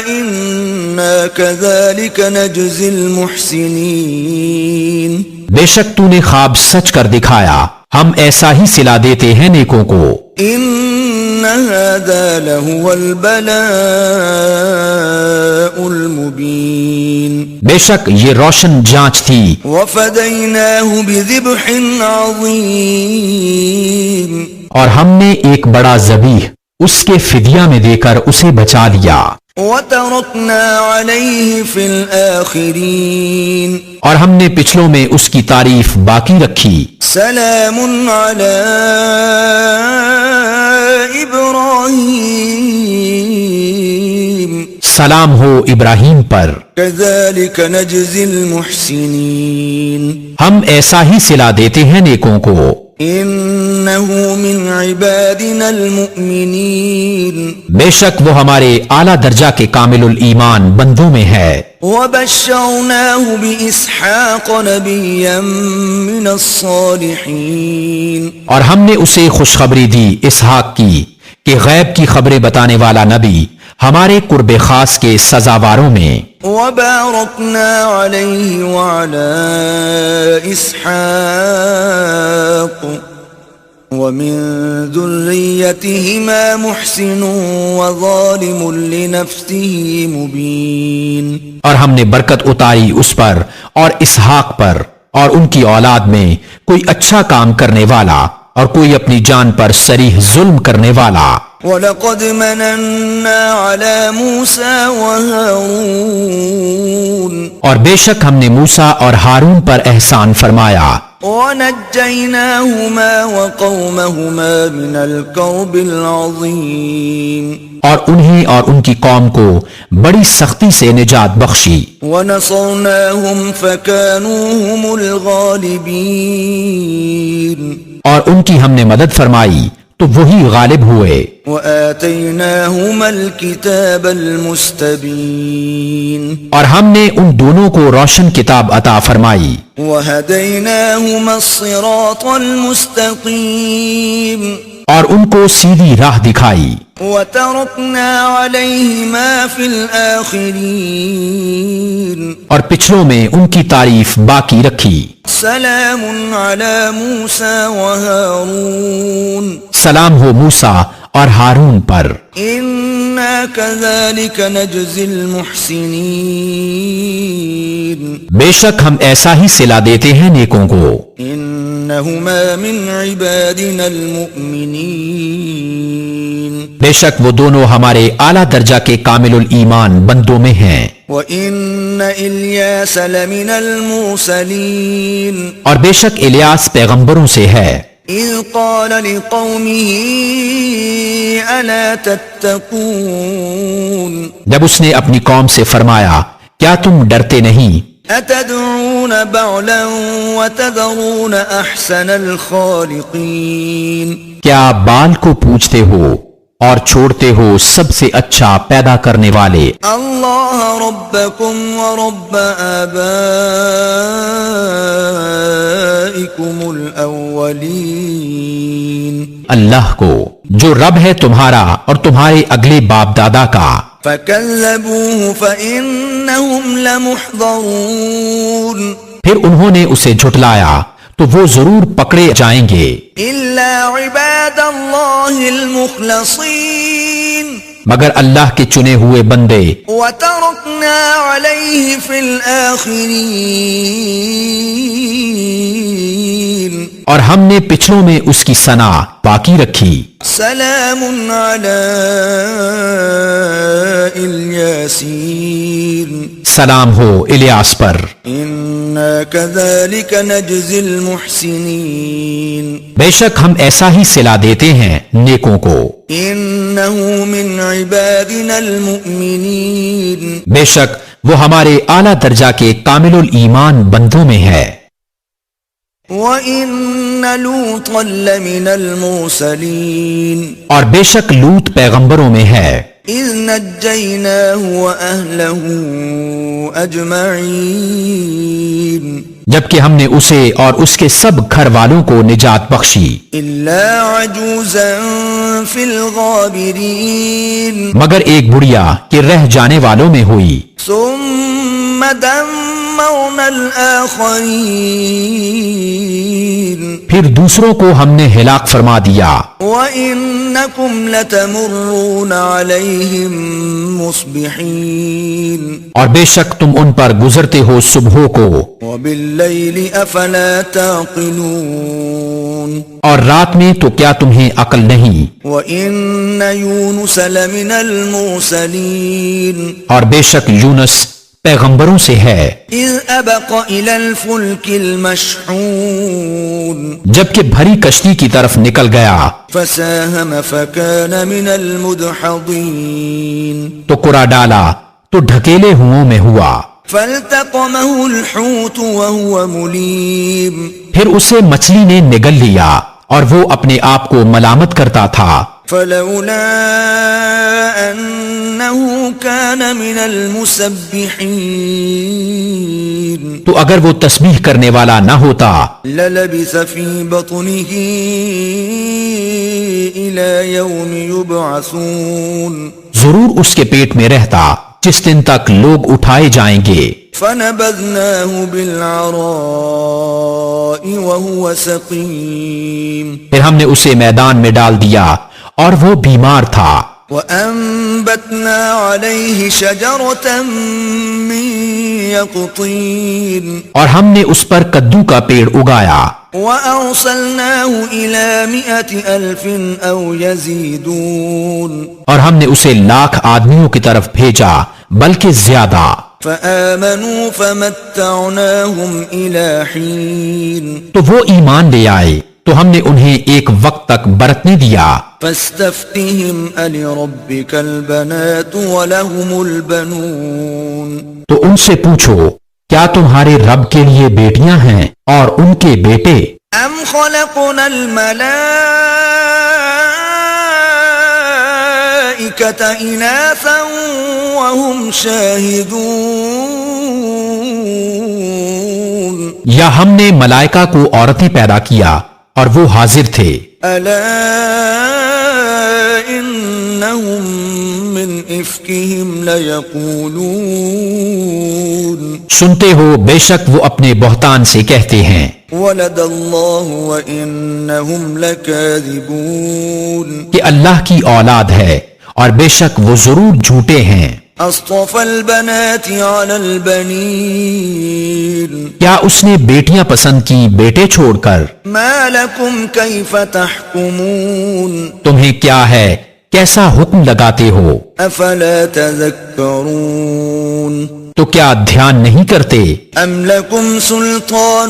S1: إنا كذلك نجزي المحسنين۔
S2: بے شک تو نے خواب سچ کر دکھایا، ہم ایسا ہی صلہ دیتے ہیں نیکوں کو۔
S1: إن هذا لهو البلاء المبين
S2: بے شک یہ روشن جانچ تھی۔
S1: وفديناه بذبح عظيم
S2: اور ہم نے ایک بڑا ذبیح اس کے فدیہ میں دے کر اسے بچا لیا۔
S1: وتركنا عليه في الآخرين
S2: اور ہم نے پچھلوں میں اس کی تعریف باقی رکھی۔
S1: سلام على إبراهيم
S2: سلام ہو ابراہیم پر،
S1: كذلك نجزي المحسنين
S2: ہم ایسا ہی صلہ دیتے ہیں نیکوں کو۔
S1: إنه من عبادنا المؤمنين
S2: بے شک وہ ہمارے اعلیٰ درجہ کے کامل الایمان بندوں میں ہے۔
S1: وبشرناه بإسحاق نبيا من الصالحين
S2: اور ہم نے اسے خوشخبری دی اسحاق کی کہ غیب کی خبریں بتانے والا نبی ہمارے قرب خاص کے سزاواروں میں۔
S1: وباركنا عليه وعلى إسحاق ومن ذريتهما محسن وظالم لنفسه مبين۔
S2: اور ہم نے برکت اتاری اس پر اور اسحاق پر اور ان کی اولاد میں کوئی اچھا کام کرنے والا اور کوئی اپنی جان پر صریح ظلم کرنے والا۔
S1: وَلَقَدْ مَنَنَّا عَلَى مُوسَى وَهَارُونَ
S2: اور بے شک ہم نے موسیٰ اور ہارون پر احسان فرمایا،
S1: وَنَجَّيْنَاهُمَا وَقَوْمَهُمَا مِنَ الْكَرْبِ الْعَظِيمِ
S2: اور انہیں اور ان کی قوم کو بڑی سختی سے نجات بخشی۔
S1: وَنَصَرْنَاهُمْ فَكَانُوا هُمُ الْغَالِبِينَ
S2: اور ان کی ہم نے مدد فرمائی تو وہی غالب ہوئے۔
S1: وَآتَيْنَاهُمَا الْكِتَابَ الْمُسْتَبِينَ
S2: اور ہم نے ان دونوں کو روشن کتاب عطا فرمائی۔
S1: وَهَدَيْنَاهُمَا الصِّرَاطَ الْمُسْتَقِيمَ
S2: اور ان کو سیدھی راہ دکھائی۔
S1: وَتَرَكْنَا عَلَيْهِمَا فِي الْآخِرِينَ
S2: اور پچھلوں میں ان کی تعریف باقی رکھی۔
S1: سلام علی موسیٰ وہارون
S2: سلام ہو موسیٰ اور ہارون پر۔
S1: إنا إنا كذلك نجزي المحسنين
S2: بے شک ہم ایسا ہی صلہ دیتے ہیں نیکوں کو.
S1: إنهما من عبادنا المؤمنين
S2: بے شک وہ دونوں ہمارے اعلیٰ درجہ کے کامل الایمان بندوں میں ہیں.
S1: وَإِنَّ إِلْيَاسَ لَمِنَ الْمُرْسَلِينَ
S2: اور بے شک الیاس پیغمبروں سے ہے.
S1: إِذْ قَالَ لِقَوْمِهِ أَلَا تَتَّقُونَ
S2: جب اس نے اپنی قوم سے فرمایا کیا تم ڈرتے نہیں؟
S1: أَتَدْعُونَ بَعْلًا وَتَذَرُونَ أَحْسَنَ الْخَالِقِينَ
S2: کیا بال کو پوجتے ہو اور چھوڑتے ہو سب سے اچھا پیدا کرنے والے
S1: اللہ ربکم ورب آبائکم الاولین
S2: اللہ کو جو رب ہے تمہارا اور تمہارے اگلے باپ دادا کا.
S1: فکذبوہ فإنہم لمحضرون
S2: پھر انہوں نے اسے جھٹلایا تو وہ ضرور پکڑے جائیں گے
S1: الا عباد اللہ المخلصین
S2: مگر اللہ کے چنے ہوئے بندے.
S1: وترکنا علیہ فی الآخرین
S2: اور ہم نے پچھلوں میں اس کی ثنا باقی رکھی.
S1: سلام علی الیاسین
S2: سلام ہو الیاس پر.
S1: انا کذالک نجزی المحسنین
S2: بے شک ہم ایسا ہی صلہ دیتے ہیں نیکوں کو.
S1: انہ من عبادنا المؤمنین
S2: بے شک وہ ہمارے اعلیٰ درجہ کے کامل الایمان بندوں میں ہے.
S1: وَإِنَّ لُوطًا لَمِنَ الْمُرْسَلِينَ
S2: اور بے شک لوط پیغمبروں میں ہے.
S1: إِذْ نَجَّيْنَاهُ وَأَهْلَهُ أَجْمَعِينَ
S2: جبکہ ہم نے اسے اور اس کے سب گھر والوں کو نجات بخشی
S1: إِلَّا عَجُوزًا فِي الْغَابِرِينَ
S2: مگر ایک بڑھیا کہ رہ جانے والوں میں ہوئی.
S1: ثُمَّ دَمَّرْنَا الْآخَرِينَ
S2: پھر دوسروں کو ہم نے ہلاک فرما دیا.
S1: وَإِنَّكُمْ لَتَمُرُّونَ عَلَيْهِمْ مُصْبِحِينَ
S2: اور بے شک تم ان پر گزرتے ہو صبحوں کو
S1: وَبِاللَّيْلِ أَفَلَا تَعْقِلُونَ
S2: اور رات میں تو کیا تمہیں عقل نہیں.
S1: وَإِنَّ يُونُسَ لَمِنَ الْمُرْسَلِينَ
S2: اور بے شک یونس پیغمبروں سے ہے.
S1: إِذْ أَبَقَ إِلَى الْفُلْكِ الْمَشْحُونِ
S2: جبکہ بھری کشتی کی طرف نکل گیا
S1: فَسَاهَمَ فَكَانَ مِنَ الْمُدْحَضِينَ
S2: تو کرا ڈالا تو ڈھکیلے ہوں میں ہوا.
S1: فَالْتَقَمَهُ الْحُوتُ وَهُوَ مُلِيمٌ
S2: پھر اسے مچھلی نے نگل لیا اور وہ اپنے آپ کو ملامت کرتا تھا.
S1: فَلَوْلَا أَنَّهُ كَانَ مِنَ الْمُسَبِّحِينَ
S2: تو اگر وہ تسبیح کرنے والا نہ ہوتا
S1: لَلَبِثَ فِي بَطْنِهِ إِلَى يَوْمِ يُبْعَثُونَ
S2: ضرور اس کے پیٹ میں رہتا جس دن تک لوگ اٹھائے جائیں گے.
S1: فَنَبَذْنَاهُ بِالْعَرَاءِ وَهُوَ سَقِيمٌ
S2: پھر ہم نے اسے میدان میں ڈال دیا اور وہ بیمار تھا.
S1: وَأَنبَتْنَا عَلَيْهِ شَجَرَةً مِّن يَقْطِينٍ
S2: اور ہم نے اس پر کدو کا پیڑ اگایا.
S1: وَأَرْسَلْنَاهُ إِلَى 100,000 أَوْ يَزِيدُونَ
S2: اور ہم نے اسے 1,00,000 آدمیوں کی طرف بھیجا بلکہ زیادہ.
S1: فَآمَنُوا فَمَتَّعْنَاهُمْ إِلَى حِينٍ
S2: تو وہ ایمان لے آئے تو ہم نے انہیں ایک وقت تک برتنے دیا.
S1: فَاسْتَفْتِهِمْ أَلِرَبِّكَ الْبَنَاتُ وَلَهُمُ الْبَنُونَ
S2: تو ان سے پوچھو کیا تمہارے رب کے لیے بیٹیاں ہیں اور ان کے بیٹے؟
S1: أَمْ خَلَقْنَا الْمَلَائِكَةَ إِنَاثًا وَهُمْ شَاهِدُونَ
S2: یا ہم نے ملائکہ کو عورتیں پیدا کیا اور وہ حاضر تھے.
S1: أَلَا إِنَّهُمْ مِنْ إِفْكِهِمْ لَيَقُولُونَ
S2: سنتے ہو بے شک وہ اپنے بہتان سے کہتے ہیں
S1: وَلَدَ اللَّهُ وَإِنَّهُمْ لَكَاذِبُونَ
S2: کہ اللہ کی اولاد ہے اور بے شک وہ ضرور جھوٹے ہیں۔
S1: اصطفى البنات على البنين
S2: کیا اس نے بیٹیاں پسند کی بیٹے چھوڑ کر؟
S1: ما لكم كيف تحكمون
S2: تمہیں کیا ہے، کیسا حکم لگاتے ہو؟
S1: افلا تذكرون
S2: تو کیا دھیان نہیں کرتے؟
S1: ام لكم سلطان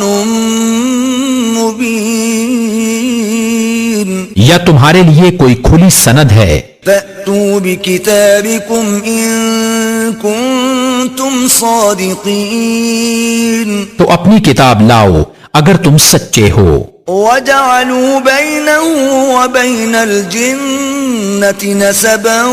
S1: مبين
S2: یا تمہارے لیے کوئی کھلی سند ہے؟
S1: فأتوا بكتابكم إن كنتم صادقين
S2: تو اپنی کتاب لاؤ اگر تم سچے ہو۔
S1: وجعلوا بينه وبين الجنة نسبا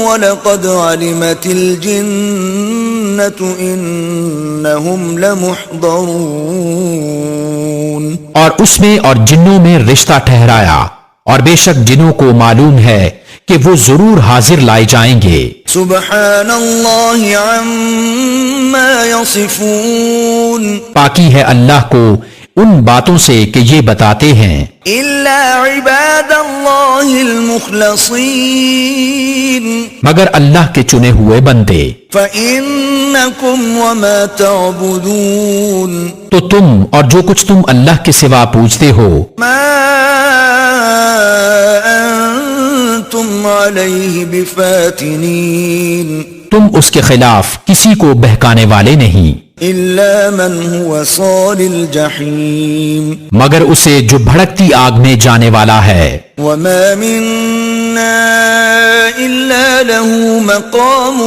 S1: ولقد علمت الجنة إنهم لمحضرون
S2: اور اس میں اور جنوں میں رشتہ ٹھہرایا، اور بے شک جنوں کو معلوم ہے کہ وہ ضرور حاضر لائے جائیں گے۔
S1: سبحان اللہ عما یصفون
S2: پاکی ہے اللہ کو ان باتوں سے کہ یہ بتاتے ہیں،
S1: الا عباد اللہ المخلصین
S2: مگر اللہ کے چنے ہوئے بندے۔
S1: فإنکم وما تعبدون
S2: تو تم اور جو کچھ تم اللہ کے سوا پوجتے ہو،
S1: ما انتم علیہ بفاتنین
S2: تم اس کے خلاف کسی کو بہکانے والے نہیں،
S1: الا من هو صال الجحیم
S2: مگر اسے جو بھڑکتی آگ میں جانے والا ہے۔
S1: وما منا الا له مقام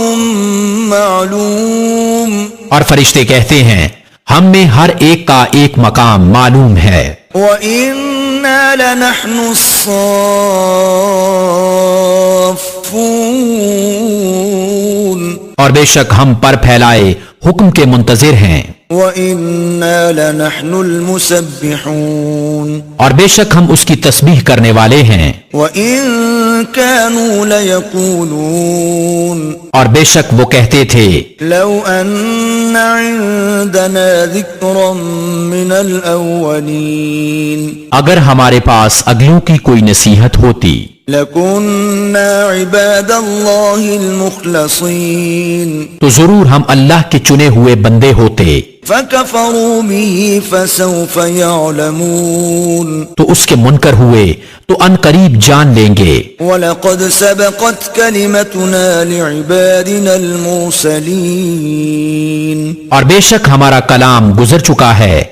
S1: معلوم
S2: اور فرشتے کہتے ہیں ہم میں ہر ایک کا ایک مقام معلوم ہے۔
S1: وَإِنَّا لَنَحْنُ الصَّافُّونَ
S2: اور بے شک ہم پر پھیلائے حکم کے منتظر ہیں،
S1: وَإِنَّا لَنَحْنُ الْمُسَبِّحُونَ
S2: اور بے شک ہم اس کی تسبیح کرنے والے ہیں۔
S1: وَإِن كَانُوا لَيَقُولُونَ
S2: اور بے شک وہ کہتے تھے
S1: لَوْ أَنَّ عِندَنَا ذِكْرًا مِّنَ الْأَوَّلِينَ
S2: اگر ہمارے پاس اگلوں کی کوئی نصیحت ہوتی،
S1: لَكُنَّا عِبَادَ اللَّهِ الْمُخْلَصِينَ
S2: تو ضرور ہم اللہ کے چنے ہوئے بندے ہوتے۔
S1: فَكَفَرُوا بِهِ فَسَوْفَ يَعْلَمُونَ
S2: تو اس کے منکر ہوئے تو ان قریب جان لیں گے۔
S1: وَلَقَدْ سَبَقَتْ كَلِمَتُنَا لِعِبَادِنَا الْمُرْسَلِينَ
S2: اور بے شک ہمارا کلام گزر چکا ہے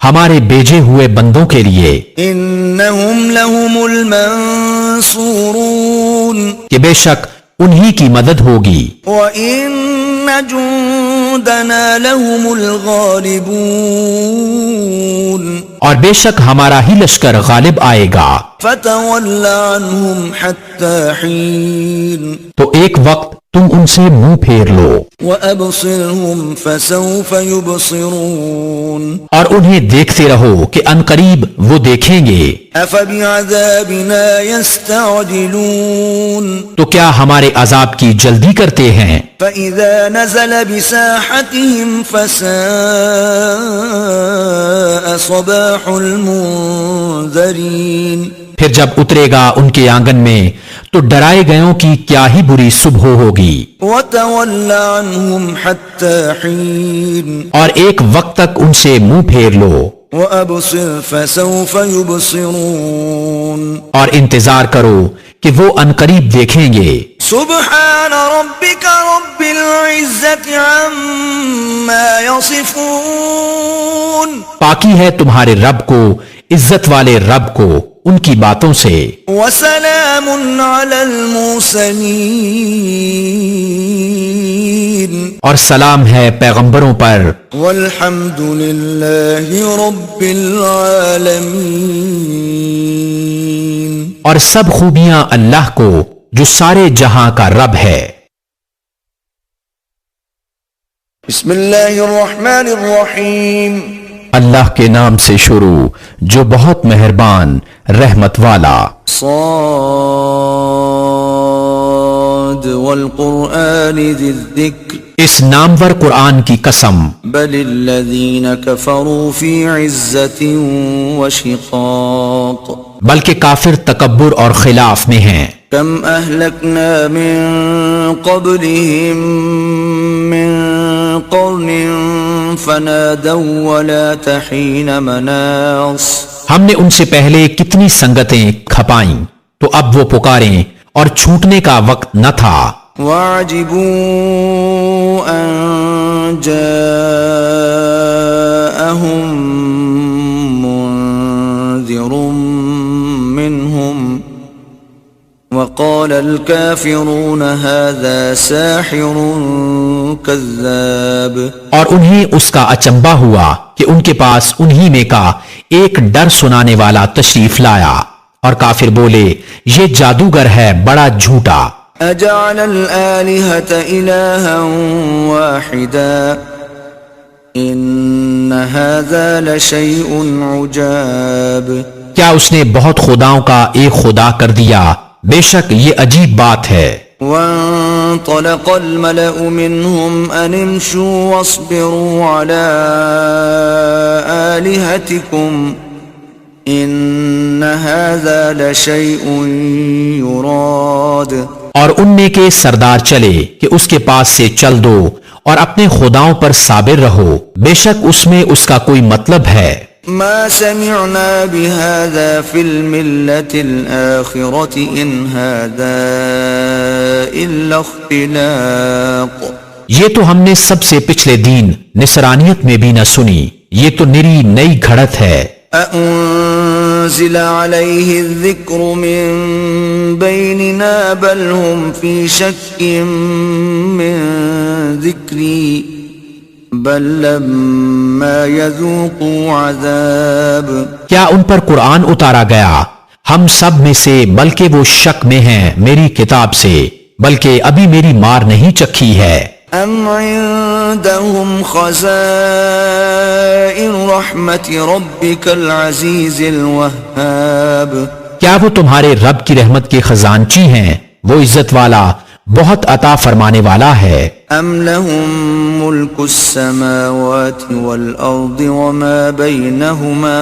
S2: ہمارے بھیجے ہوئے بندوں کے لیے
S1: إِنَّهُمْ لَهُمُ الْمَنصُورُونَ
S2: کہ بے شک انہی کی مدد ہوگی۔
S1: وَإِنَّ جُندَنَا لَهُمُ الْغَالِبُونَ
S2: اور بے شک ہمارا ہی لشکر غالب آئے گا۔
S1: فَتَوَلَّ عَنْهُمْ حَتَّى حِينٍ
S2: تو ایک وقت تم ان سے منہ پھیر لو
S1: وَأَبْصِرْهُمْ فَسَوْفَ يُبْصِرُونَ
S2: اور انہیں دیکھتے رہو کہ ان قریب وہ دیکھیں گے۔
S1: أَفَبِعَذَابِنَا يَسْتَعْجِلُونَ
S2: تو کیا ہمارے عذاب کی جلدی کرتے ہیں؟
S1: فَإِذَا نَزَلَ بِسَاحَتِهِمْ فَسَاءَ صَبَاحُ الْمُنذَرِينَ
S2: پھر جب اترے گا ان کے آنگن میں تو ڈرائے گئوں کی کیا ہی بری صبح ہوگی۔
S1: وَتَوَلَّ عَنْهُمْ حَتَّى حِينٍ
S2: اور ایک وقت تک ان سے منہ پھیر لو
S1: وَأَبْصِرْ فَسَوْفَ يُبْصِرُونَ
S2: اور انتظار کرو کہ وہ ان قریب دیکھیں گے۔
S1: سبحان ربك رب العزة عما يصفون
S2: پاکی ہے تمہارے رب کو، عزت والے رب کو ان کی باتوں سے،
S1: وسلام على المرسلين
S2: اور سلام ہے پیغمبروں پر،
S1: والحمد لله رب العالمين
S2: اور سب خوبیاں اللہ کو جو سارے جہاں کا رب ہے۔
S1: بسم اللہ الرحمن الرحیم
S2: اللہ کے نام سے شروع جو بہت مہربان رحمت والا۔
S1: صاد والقرآن ذی الذکر
S2: اس نامور قرآن کی قسم،
S1: بل الذین کفروا فی عزت وشقاق
S2: بلکہ کافر تکبر اور خلاف میں ہیں۔
S1: كم أهلكنا من قبلهم من قرن فنادوا ولا حين مناص
S2: ہم نے ان سے پہلے کتنی سنگتیں کھپائیں تو اب وہ پکاریں اور چھوٹنے کا وقت نہ تھا.
S1: وعجبوا أن جاءهم منذر منهم وقال الكافرون هذا ساحر كذاب.
S2: اور انہیں اس کا اچنبا ہوا کہ ان کے پاس انہی میں کا ایک ڈر سنانے والا تشریف لایا اور کافر بولے یہ جادوگر ہے بڑا جھوٹا.
S1: أجعل الآلهة إلها واحدا إن هذا لشيء عجاب.
S2: کیا اس نے بہت خداؤں کا ایک خدا کر دیا؟ بے شک یہ عجیب بات ہے.
S1: وانطلق الملأ منهم أن امشوا واصبروا على آلهتكم إن هذا لشيء يراد.
S2: اور ان میں کے سردار چلے کہ اس کے پاس سے چل دو اور اپنے خداؤں پر صابر رہو، بے شک اس میں اس کا کوئی مطلب ہے.
S1: ما سمعنا بهذا في الملة الآخرة إن هذا إلا اختلاق.
S2: یہ تو ہم نے سب سے پچھلے دین نصرانیت میں بھی نہ سنی، یہ تو نری نئی گھڑت ہے.
S1: أأنزل عليه الذكر من بيننا بل هم في شك من ذكري بل لما يذوقوا عذاب.
S2: کیا ان پر قرآن اتارا گیا؟ ہم سب میں سے بلکہ وہ شک میں ہیں میری کتاب سے، بلکہ ابھی میری مار نہیں چکھی ہے.
S1: ام عندهم خزائن رحمت ربك العزیز الوهاب.
S2: کیا وہ تمہارے رب کی رحمت کے خزانچی ہیں، وہ عزت والا بہت عطا فرمانے والا ہے.
S1: ام لهم ملک السماوات والارض وما بینهما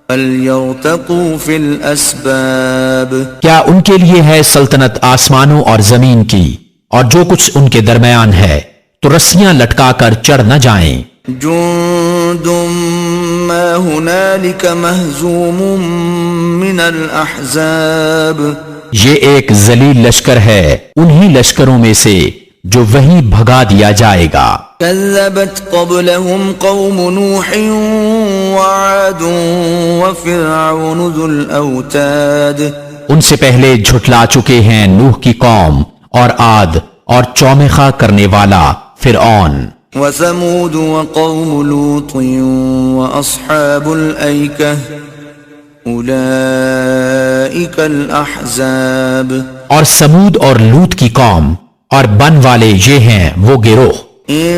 S1: فلیرتقوا فی الاسباب.
S2: کیا ان کے لیے ہے سلطنت آسمانوں اور زمین کی اور جو کچھ ان کے درمیان ہے، تو رسیاں لٹکا کر چڑھ نہ جائیں.
S1: جند ما هنالك مهزوم من الاحزاب.
S2: یہ ایک ذلیل لشکر ہے انہی لشکروں میں سے جو وہیں بھگا دیا جائے گا.
S1: كذبت قبلهم قوم نوح وعاد وفرعون ذو الاوتاد.
S2: ان سے پہلے جھٹلا چکے ہیں نوح کی قوم اور عاد اور چومخا کرنے والا فرعون.
S1: وثمود وقوم لوط واصحاب الایکہ اولئک الاحزاب.
S2: اور سمود اور لوط کی قوم اور بن والے یہ ہیں وہ گروہ.
S1: ان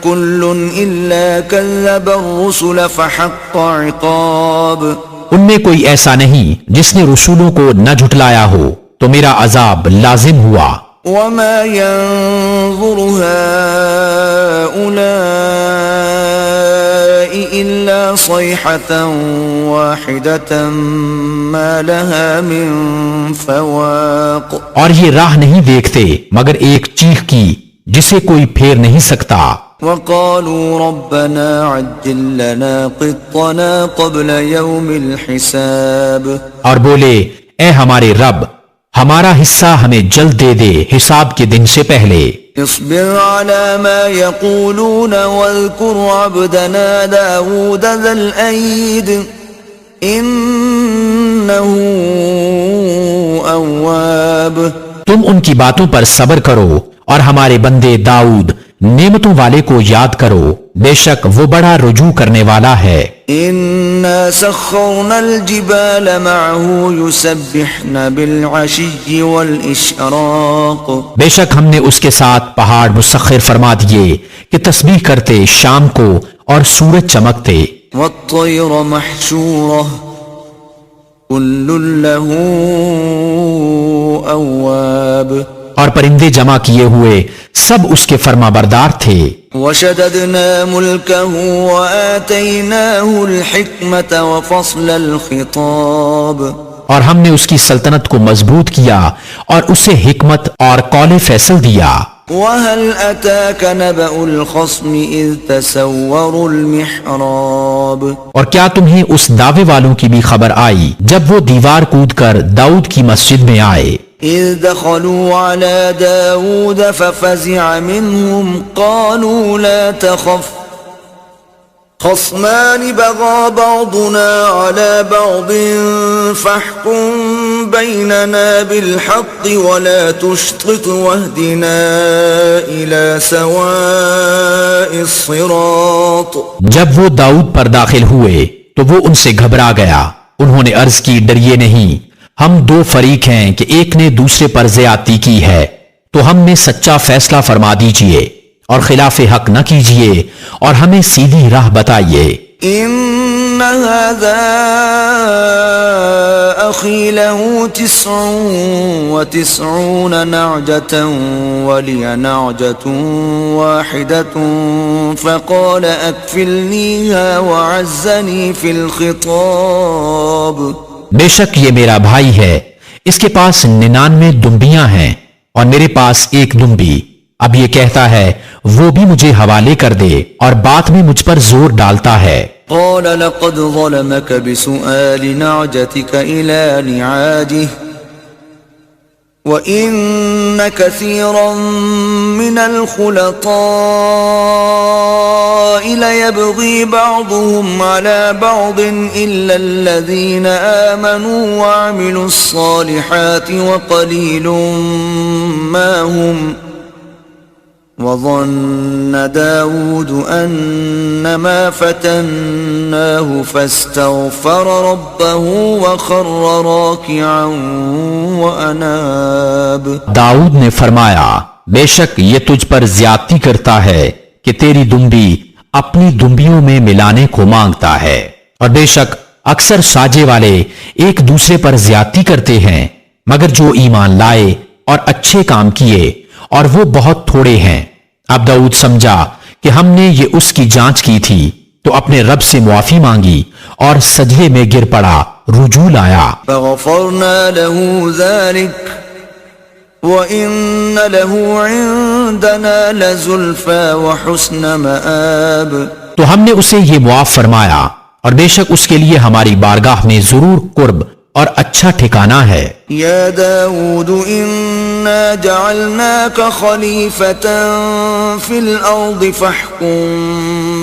S1: کل الا کذب الرسل فحق عقاب.
S2: ان میں کوئی ایسا نہیں جس نے رسولوں کو نہ جھٹلایا ہو تو میرا عذاب لازم ہوا.
S1: وما ينظر هؤلاء إلا صيحة واحدة ما لها من فواق.
S2: اور یہ راہ نہیں دیکھتے مگر ایک چیخ کی جسے کوئی پھیر نہیں سکتا.
S1: وقالوا ربنا عجل لنا قطنا قبل يوم الحساب.
S2: اور بولے اے ہمارے رب ہمارا حصہ ہمیں جلد دے دے حساب کے دن سے پہلے.
S1: اصبر على ما يقولون واذكر عبدنا داود ذا الأيد إنه أواب.
S2: تم ان کی باتوں پر صبر کرو اور ہمارے بندے داؤد نعمتوں والے کو یاد کرو، بے شک وہ بڑا رجوع کرنے والا ہے.
S1: إنا سخرنا الجبال معه يسبحن بالعشي والإشراق.
S2: بے شک ہم نے اس کے ساتھ پہاڑ مسخر فرما دیے کہ تسبیح کرتے شام کو اور سورج چمکتے.
S1: والطير محشورة كل له أواب.
S2: اور پرندے جمع کیے ہوئے سب اس کے فرما بردار تھے.
S1: وشددنا ملكه وآتيناه الحكمة وفصل الخطاب.
S2: اور ہم نے اس کی سلطنت کو مضبوط کیا اور اسے حکمت اور قول فیصل دیا۔
S1: وَهَلْ أَتَاكَ نَبَأُ الْخَصْمِ إِذْ تَسَوَّرُوا الْمِحْرَابَ،
S2: اور کیا تمہیں اس دعوے والوں کی بھی خبر آئی جب وہ دیوار کود کر داؤد کی مسجد میں آئے؟
S1: إِذْ دَخَلُوا عَلَى دَاوُودَ فَفَزِعَ مِنْهُمْ قَالُوا لَا تَخَفْ خصمان بغى بعضنا على بعض فاحكم بيننا بالحق ولا تشطط واهدنا إلى سواء الصراط۔
S2: جب وہ داؤد پر داخل ہوئے تو وہ ان سے گھبرا گیا، انہوں نے عرض کی ڈریے نہیں، ہم دو فریق ہیں کہ ایک نے دوسرے پر زیادتی کی ہے، تو ہم میں سچا فیصلہ فرما دیجئے اور خلاف حق نہ کیجئے اور ہمیں سیدھی راہ بتائیے۔
S1: ان هذا اخي له 99 نعجة ولي نعجة واحدة فقال اكفلنيها وعزني في الخطاب۔
S2: بے شک یہ میرا بھائی ہے، اس کے پاس 99 دمبیاں ہیں اور میرے پاس ایک دمبی، اب یہ کہتا ہے وہ بھی مجھے حوالے کر دے اور بات میں مجھ پر زور ڈالتا ہے۔
S1: قال لقد ظلمك بسؤال نعجتك إلى نعاجه وإن كثيرا من الخلطاء ليبغي بعضهم على بعض إلا الذين آمنوا وعملوا الصالحات وقليل ما هم وظن داود أنما فتناه فاستغفر ربه وخر راكعا وأناب۔
S2: داؤد نے فرمایا بے شک یہ تجھ پر زیادتی کرتا ہے کہ تیری دمبی اپنی دمبیوں میں ملانے کو مانگتا ہے، اور بے شک اکثر ساجے والے ایک دوسرے پر زیادتی کرتے ہیں مگر جو ایمان لائے اور اچھے کام کیے، اور وہ بہت تھوڑے ہیں۔ اب داؤد سمجھا کہ ہم نے یہ اس کی جانچ کی تھی تو اپنے رب سے معافی مانگی اور سجدے میں گر پڑا، رجوع لایا۔
S1: فغفرنا له ذلك وإن له عندنا لزلفى وحسن مآب۔
S2: تو ہم نے اسے یہ معاف فرمایا اور بے شک اس کے لیے ہماری بارگاہ میں ضرور قرب اور اچھا ٹھکانہ ہے۔
S1: یا داود انا جعلناك خلیفة فی الارض فاحکم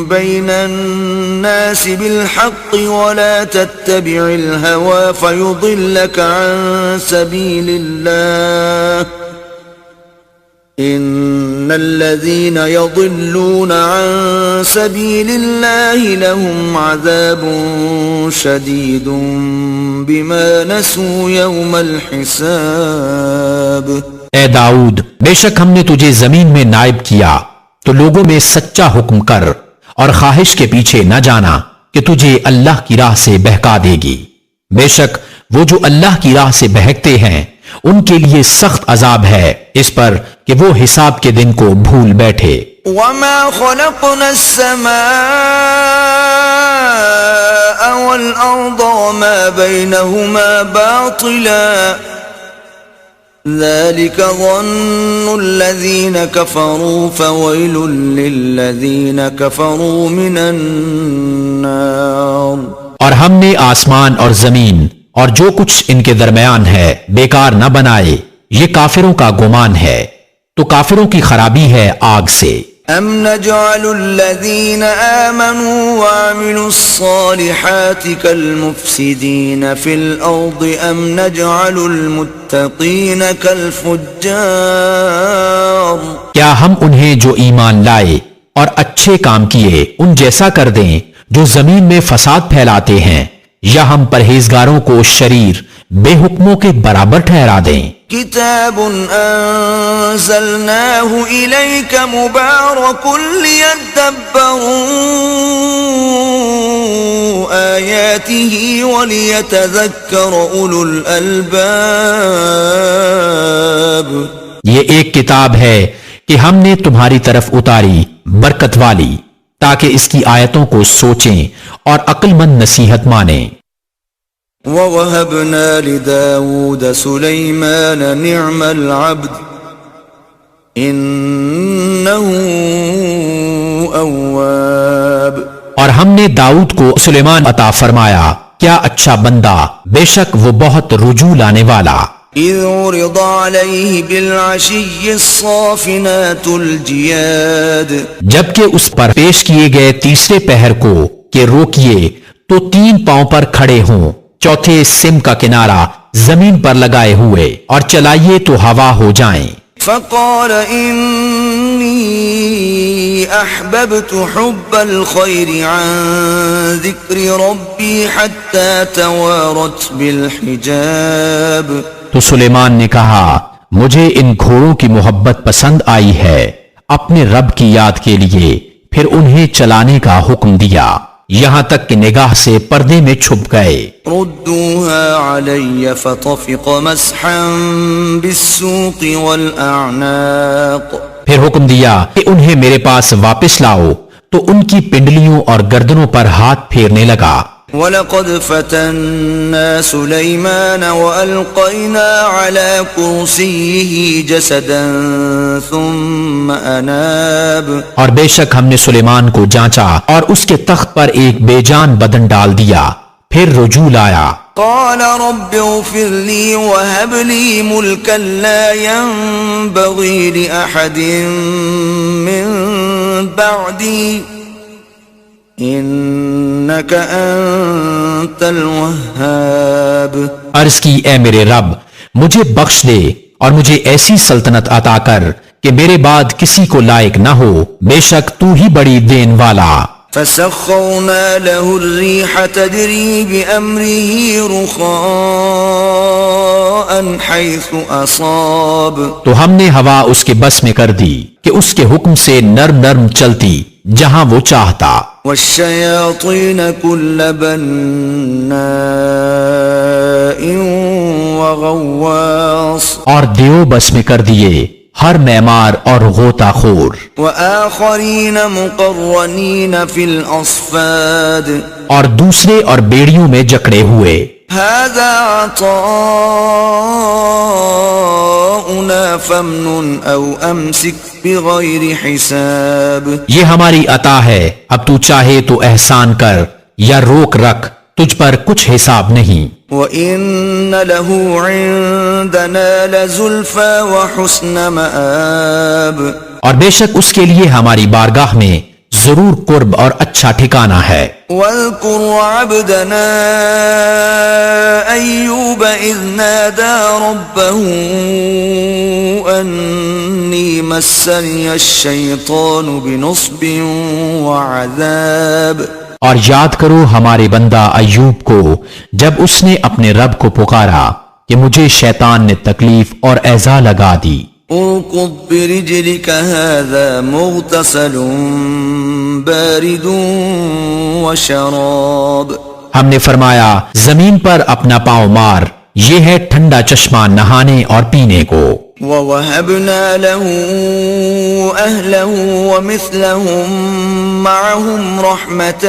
S1: بین الناس بالحق ولا تتبع الهوى فیضلك عن سبیل اللہ ان الذين يضلون عن سبيل الله لهم عذاب شديد بما نسوا يوم الحساب۔
S2: اے داؤد بے شک ہم نے تجھے زمین میں نائب کیا تو لوگوں میں سچا حکم کر اور خواہش کے پیچھے نہ جانا کہ تجھے اللہ کی راہ سے بہکا دے گی، بے شک وہ جو اللہ کی راہ سے بہکتے ہیں ان کے لیے سخت عذاب ہے اس پر کہ وہ حساب کے دن کو بھول بیٹھے۔
S1: وما خلقنا السماء والأرض وما بينهما باطلا ذلك ظن الذين كفروا فويل للذين كفروا من النار۔
S2: اور ہم نے آسمان اور زمین اور جو کچھ ان کے درمیان ہے بیکار نہ بنائے، یہ کافروں کا گمان ہے تو کافروں کی خرابی ہے آگ سے۔
S1: ام نجعل الذین آمنوا وعملوا الصالحات كالمفسدین فی الارض ام نجعل المتقین كالفجار۔
S2: کیا ہم انہیں جو ایمان لائے اور اچھے کام کیے ان جیسا کر دیں جو زمین میں فساد پھیلاتے ہیں، یا ہم پرہیزگاروں کو شریر بے حکموں کے برابر ٹھہرا دیں۔
S1: کتاب انزلناه الیک مبارک لیدبروا آیاته ولیتذکر اولو الالباب۔
S2: یہ ایک کتاب ہے کہ ہم نے تمہاری طرف اتاری برکت والی تاکہ اس کی آیتوں کو سوچیں اور عقل مند نصیحت مانیں۔
S1: ووهبنا لداود سليمان نعم العبد إنه أواب.
S2: اور ہم نے داؤد کو سلیمان عطا فرمایا، کیا اچھا بندہ، بے شک وہ بہت رجوع لانے والا.
S1: إذ عرض عليه بالعشي الصافنات الجياد.
S2: جبکہ اس پر پیش کیے گئے تیسرے پہر کو کہ روکیے تو 3 پاؤں پر کھڑے ہوں، چوتھے سم کا کنارہ زمین پر لگائے ہوئے، اور چلائیے تو ہوا ہو جائیں.
S1: فقال إني أحببت حب الخير عن ذكر ربي حتى توارت بالحجاب.
S2: تو سلیمان نے کہا، مجھے ان گھوڑوں کی محبت پسند آئی ہے، اپنے رب کی یاد کے لیے پھر انہیں چلانے کا حکم دیا، یہاں تک کہ نگاہ سے پردے میں چھپ گئے.
S1: ردوها علي فطفق مسحا بالسوق والأعناق.
S2: پھر حکم دیا کہ انہیں میرے پاس واپس لاؤ، تو ان کی پنڈلیوں اور گردنوں پر ہاتھ پھیرنے لگا.
S1: وَلَقَدْ فَتَنَّا سُلَيْمَانَ وَأَلْقَيْنَا عَلَى كُرْسِيِّهِ جَسَدًا ثُمَّ أَنَابَ.
S2: اور بے شک ہم نے سلیمان کو جانچا اور اس کے تخت پر ایک بے جان بدن ڈال دیا، پھر رجوع لایا.
S1: قال رب اغفر لي وهب لي ملكا لا ينبغي لأحد من بعدي إنك أنت الوهاب.
S2: عرض کی، اے میرے رب، مجھے بخش دے اور مجھے ایسی سلطنت عطا کر کہ میرے بعد کسی کو لائق نہ ہو، بے شک تو ہی بڑی دین والا.
S1: فسخرنا له الريح تجري بأمره رخاء حيث أصاب.
S2: تو ہم نے ہوا اس کے بس میں کر دی کہ اس کے حکم سے نرم نرم چلتی جہاں وہ چاہتا.
S1: والشياطين كل بناء وغواص.
S2: اور دیو بس میں کر دیے ہر معمار اور غوطہ خور.
S1: وآخرين مقرنين في الأصفاد.
S2: اور دوسرے اور بیڑیوں میں جکڑے ہوئے.
S1: هذا عطاؤنا فامنن أو أمسك بغير حساب.
S2: یہ ہماری عطا ہے، اب تو چاہے تو احسان کر یا روک رکھ، تجھ پر کچھ حساب نہیں.
S1: وَإِنَّ لَهُ عِندَنَا لَزُلْفَى وَحُسْنَ مَآب.
S2: اور بے شک اس کے لیے ہماری بارگاہ میں ضرور قرب اور اچھا ٹھکانہ ہے.
S1: وَاذْكُرْ عَبْدَنَا أَيُّوبَ إِذْ نَادَى رَبَّهُ أَنِّي مَسَّنِيَ الشَّيْطَانُ بِنُصْبٍ وَعَذَابٍ.
S2: اور یاد کرو ہمارے بندہ ایوب کو جب اس نے اپنے رب کو پکارا کہ مجھے شیطان نے تکلیف اور ایذا لگا دی.
S1: اركض برجلك هذا مغتسل بارد وشراب.
S2: ہم نے فرمایا، زمین پر اپنا پاؤں مار، یہ ہے ٹھنڈا چشمہ نہانے اور پینے کو.
S1: وَوَهَبْنَا لَهُ أَهْلَهُ وَمِثْلَهُمْ مَعَهُمْ رَحْمَةً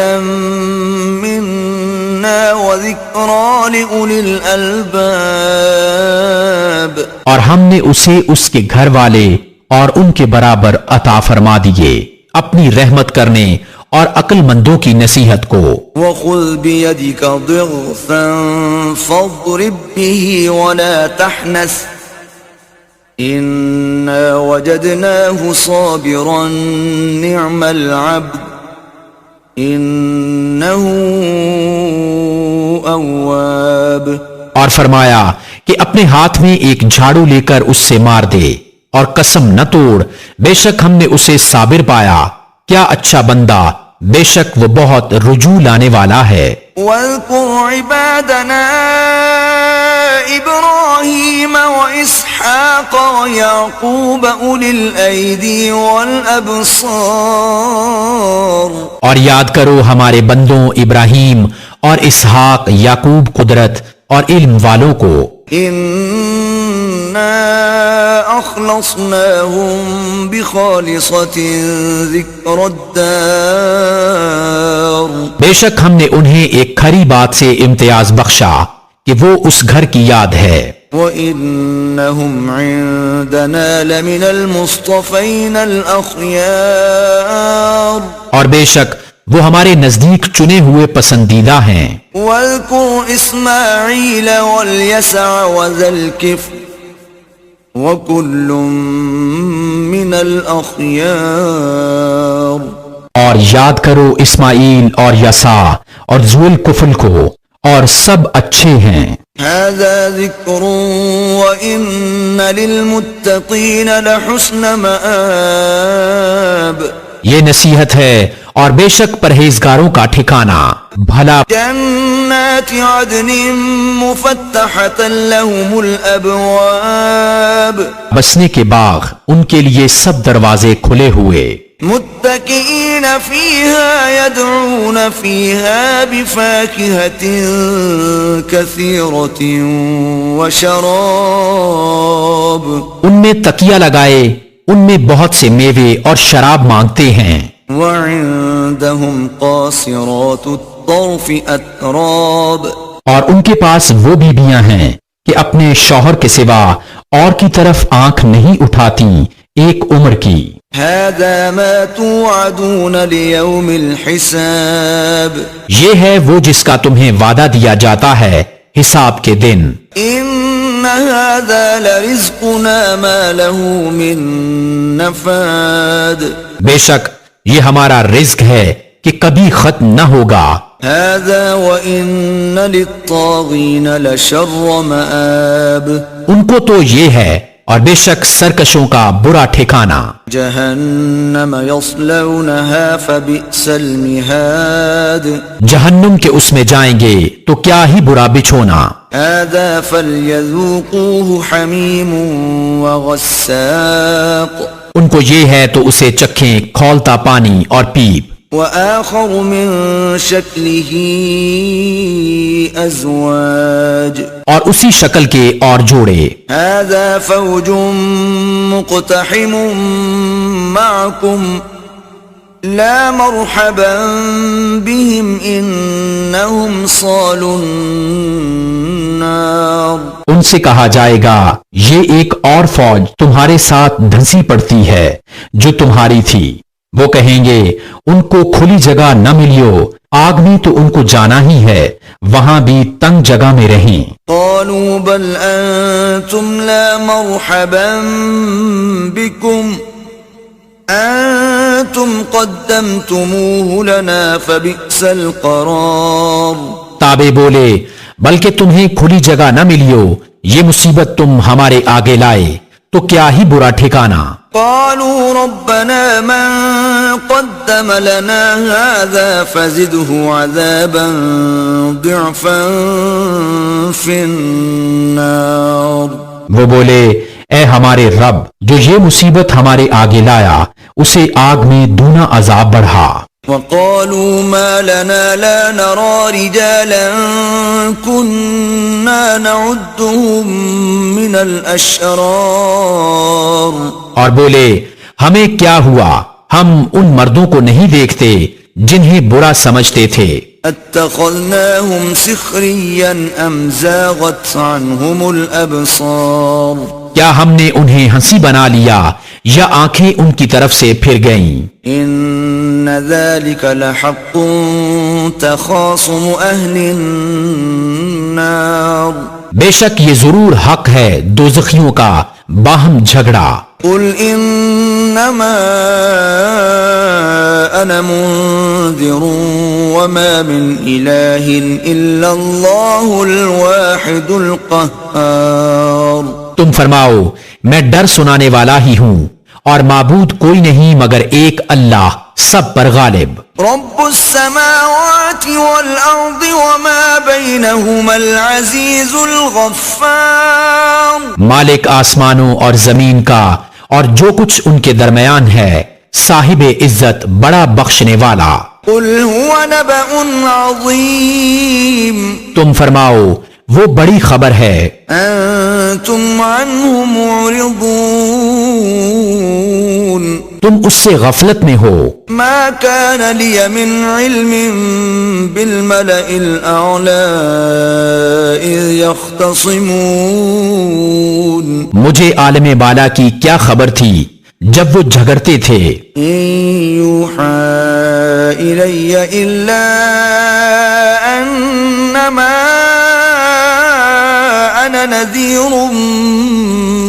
S1: مِنَّا وَذِكْرَى لِأُولِي الْأَلْبَابِ.
S2: اور ہم نے اسے اس کے گھر والے اور ان کے برابر عطا فرما دیے، اپنی رحمت کرنے اور عقل مندوں کی نصیحت کو.
S1: وَخُذْ بِيَدِكَ ضِغْثًا فَاضْرِبْ بِهِ وَلَا تَحْنَثْ إِنَّا وَجَدْنَاهُ صَابِرًا نِعْمَ الْعَبْدُ إِنَّهُ أَوَّابٌ.
S2: اور فرمایا کہ اپنے ہاتھ میں ایک جھاڑو لے کر اس سے مار دے اور قسم نہ توڑ، بے شک ہم نے اسے صابر پایا، کیا اچھا بندہ، بے شک وہ بہت رجوع لانے والا ہے.
S1: وَاذْكُرْ عِبَادَنَا إِبْرَاهِيمَ وَإِسْحَاقَ وَيَعْقُوبَ أُولِي الْأَيْدِي وَالْأَبْصَارِ.
S2: اور یاد کرو ہمارے بندوں ابراہیم اور اسحاق، یعقوب قدرت اور علم والوں کو.
S1: إِنَّا أَخْلَصْنَاهُمْ بِخَالِصَةٍ ذِكْرَى الدَّارِ.
S2: بے شک ہم نے انہیں ایک کھری بات سے امتیاز بخشا، کہ وہ اس گھر کی یاد ہے۔
S1: وَإِنَّهُمْ عِندَنَا لَمِنَ الْمُصْطَفَيْنَ الْأَخْيَارِ
S2: اور بے شک وہ ہمارے نزدیک چنے ہوئے پسندیدہ ہیں۔
S1: وَاذْكُرْ إِسْمَاعِيلَ وَالْيَسَعَ وَذَا الْكِفْلِ وَكُلٌّ مِّنَ الْأَخْيَارِ
S2: اور یاد کرو اسماعیل اور یسع اور ذو الکفل کو، اور سب اچھے ہیں۔
S1: هذا ذکر وَإِنَّ لِلْمُتَّقِينَ لَحُسْنَ مَآب
S2: یہ نصیحت ہے اور بے شک پرہیزگاروں کا ٹھکانہ بھلا۔
S1: جنات عدن مفتحة لهم الابواب
S2: بسنے کے باغ ان کے لیے سب دروازے کھلے ہوئے۔
S1: متكئين فيها يدعون فيها بفاكهة كثيرة وشراب
S2: ان میں تکیہ لگائے، ان میں بہت سے میوے اور شراب مانگتے ہیں۔
S1: وعندهم قاصرات الطرف اتراب
S2: اور ان کے پاس وہ بیویاں ہیں کہ اپنے شوہر کے سوا اور کی طرف آنکھ نہیں اٹھاتی ایک عمر کی۔
S1: هذا ما توعدون ليوم الحساب
S2: یہ ہے وہ جس کا تمہیں وعدہ دیا جاتا ہے حساب کے دن۔
S1: ان هذا لرزقنا ما له من نفاد
S2: بے شک یہ ہمارا رزق ہے کہ کبھی ختم نہ ہوگا۔
S1: هذا وان للطاغين لشر مآب
S2: ان کو تو یہ ہے، اور بے شک سرکشوں کا برا ٹھکانہ۔
S1: جہنم یصلونها فبئس المہاد
S2: جہنم کے اس میں جائیں گے تو کیا ہی برا بچھونا۔
S1: هذا فليذوقوه حمیم وغساق
S2: ان کو یہ ہے تو اسے چکھیں کھولتا پانی اور پیپ۔
S1: وآخر من شکلہ ازواج
S2: اور اسی شکل کے اور جوڑے۔
S1: هذا فوج مقتحم معكم لا مرحبا بهم انهم صالوا النار
S2: ان سے کہا جائے گا یہ ایک اور فوج تمہارے ساتھ دھنسی پڑتی ہے جو تمہاری تھی۔ وہ کہیں گے ان کو کھلی جگہ نہ ملیو، آگ میں تو ان کو جانا ہی ہے، وہاں بھی تنگ جگہ میں رہیں۔
S1: قالوا بل انتم لا مرحبا بكم انتم قدمتموه لنا فبئس القرار
S2: تابع بولے بلکہ تمہیں کھلی جگہ نہ ملیو، یہ مصیبت تم ہمارے آگے لائے تو کیا ہی برا ٹھکانہ۔
S1: قالوا ربنا من قدم لنا هذا فزده عذابا ضعفا في النار
S2: وہ بولے اے ہمارے رب جو یہ مصیبت ہمارے آگے لایا اسے آگ میں دونا عذاب بڑھا۔
S1: وقالوا ما لنا لا نرى رجالا كنا نعدهم من الاشرار
S2: اور بولے ہمیں کیا ہوا، ہم ان مردوں کو نہیں دیکھتے جنہیں برا سمجھتے تھے۔
S1: اتخذناهم سخريا ام زاغت عنهم الابصار
S2: کیا ہم نے انہیں ہنسی بنا لیا یا آنکھیں ان کی طرف سے پھر گئیں؟
S1: ان ذلك لحق تخاصم اهل النار
S2: بے شک یہ ضرور حق ہے دوزخیوں کا باہم جھگڑا۔
S1: قل انما انا منذر وما من اله الا الله الواحد القهار
S2: تم فرماؤ میں ڈر سنانے والا ہی ہوں اور معبود کوئی نہیں مگر ایک اللہ سب پر غالب۔
S1: رب السماوات والارض وما بينهما العزيز الغفار
S2: مالک آسمانوں اور زمین کا اور جو کچھ ان کے درمیان ہے، صاحب عزت بڑا بخشنے والا۔
S1: قل هو نبأ عظيم
S2: تم فرماؤ وہ بڑی خبر ہے،
S1: انتم عنه معرضون
S2: تم اس سے غفلت میں ہو.
S1: ما كان لي من علم بالملأ الأعلى إذ يختصمون.
S2: مجھے عالم بالا کی کیا خبر تھی جب وہ جھگڑتے تھے.
S1: إن يوحى إلي إلا أنما أنا نذير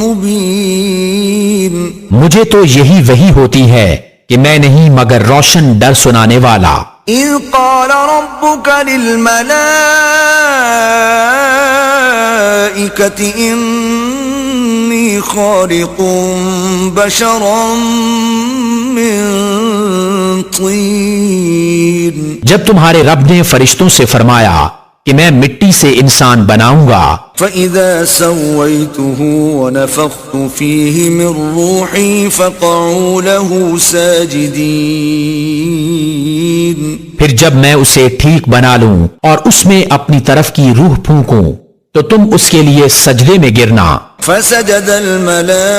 S1: مبين.
S2: مجھے تو یہی وحی ہوتی ہے کہ میں نہیں مگر روشن ڈر سنانے والا.
S1: إذ قال ربك للملائكة إني خالق بشرا من طين.
S2: جب تمہارے رب نے فرشتوں سے فرمایا کہ میں مٹی سے انسان بناؤں گا،
S1: فإذا سويته ونفخت فيه من روحي فقعوا له ساجدين.
S2: پھر جب میں اسے ٹھیک بنا لوں اور اس میں اپنی طرف کی روح پھونکوں تو تم اس کے لیے سجدے میں گرنا.
S1: فسجد الملائكة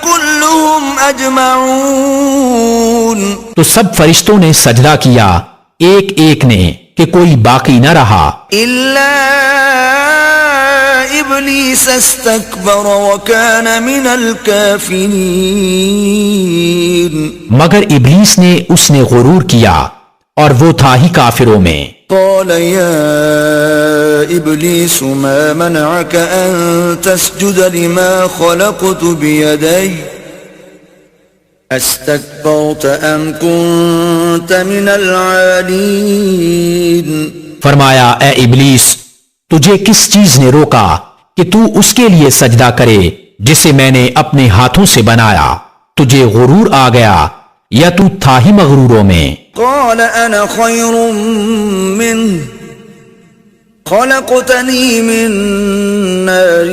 S1: كلهم أجمعون.
S2: تو سب فرشتوں نے سجدہ کیا ایک ایک نے کہ کوئی باقی نہ رہا،
S1: إلا إبليس استكبر وكان من الكافرين.
S2: مگر ابلیس نے اس نے غرور کیا اور وہ تھا ہی کافروں میں.
S1: قال يا إبليس ما منعك أن تسجد لما خلقت بيدي استكبرت أم كنت من العالين.
S2: فرمایا اے ابلیس، تجھے کس چیز نے روکا کہ تو اس کے لیے سجدہ کرے جسے میں نے اپنے ہاتھوں سے بنایا؟ تجھے غرور آ گیا یا تو تھا ہی مغروروں میں؟
S1: قال أنا خير منه خلقتني من نار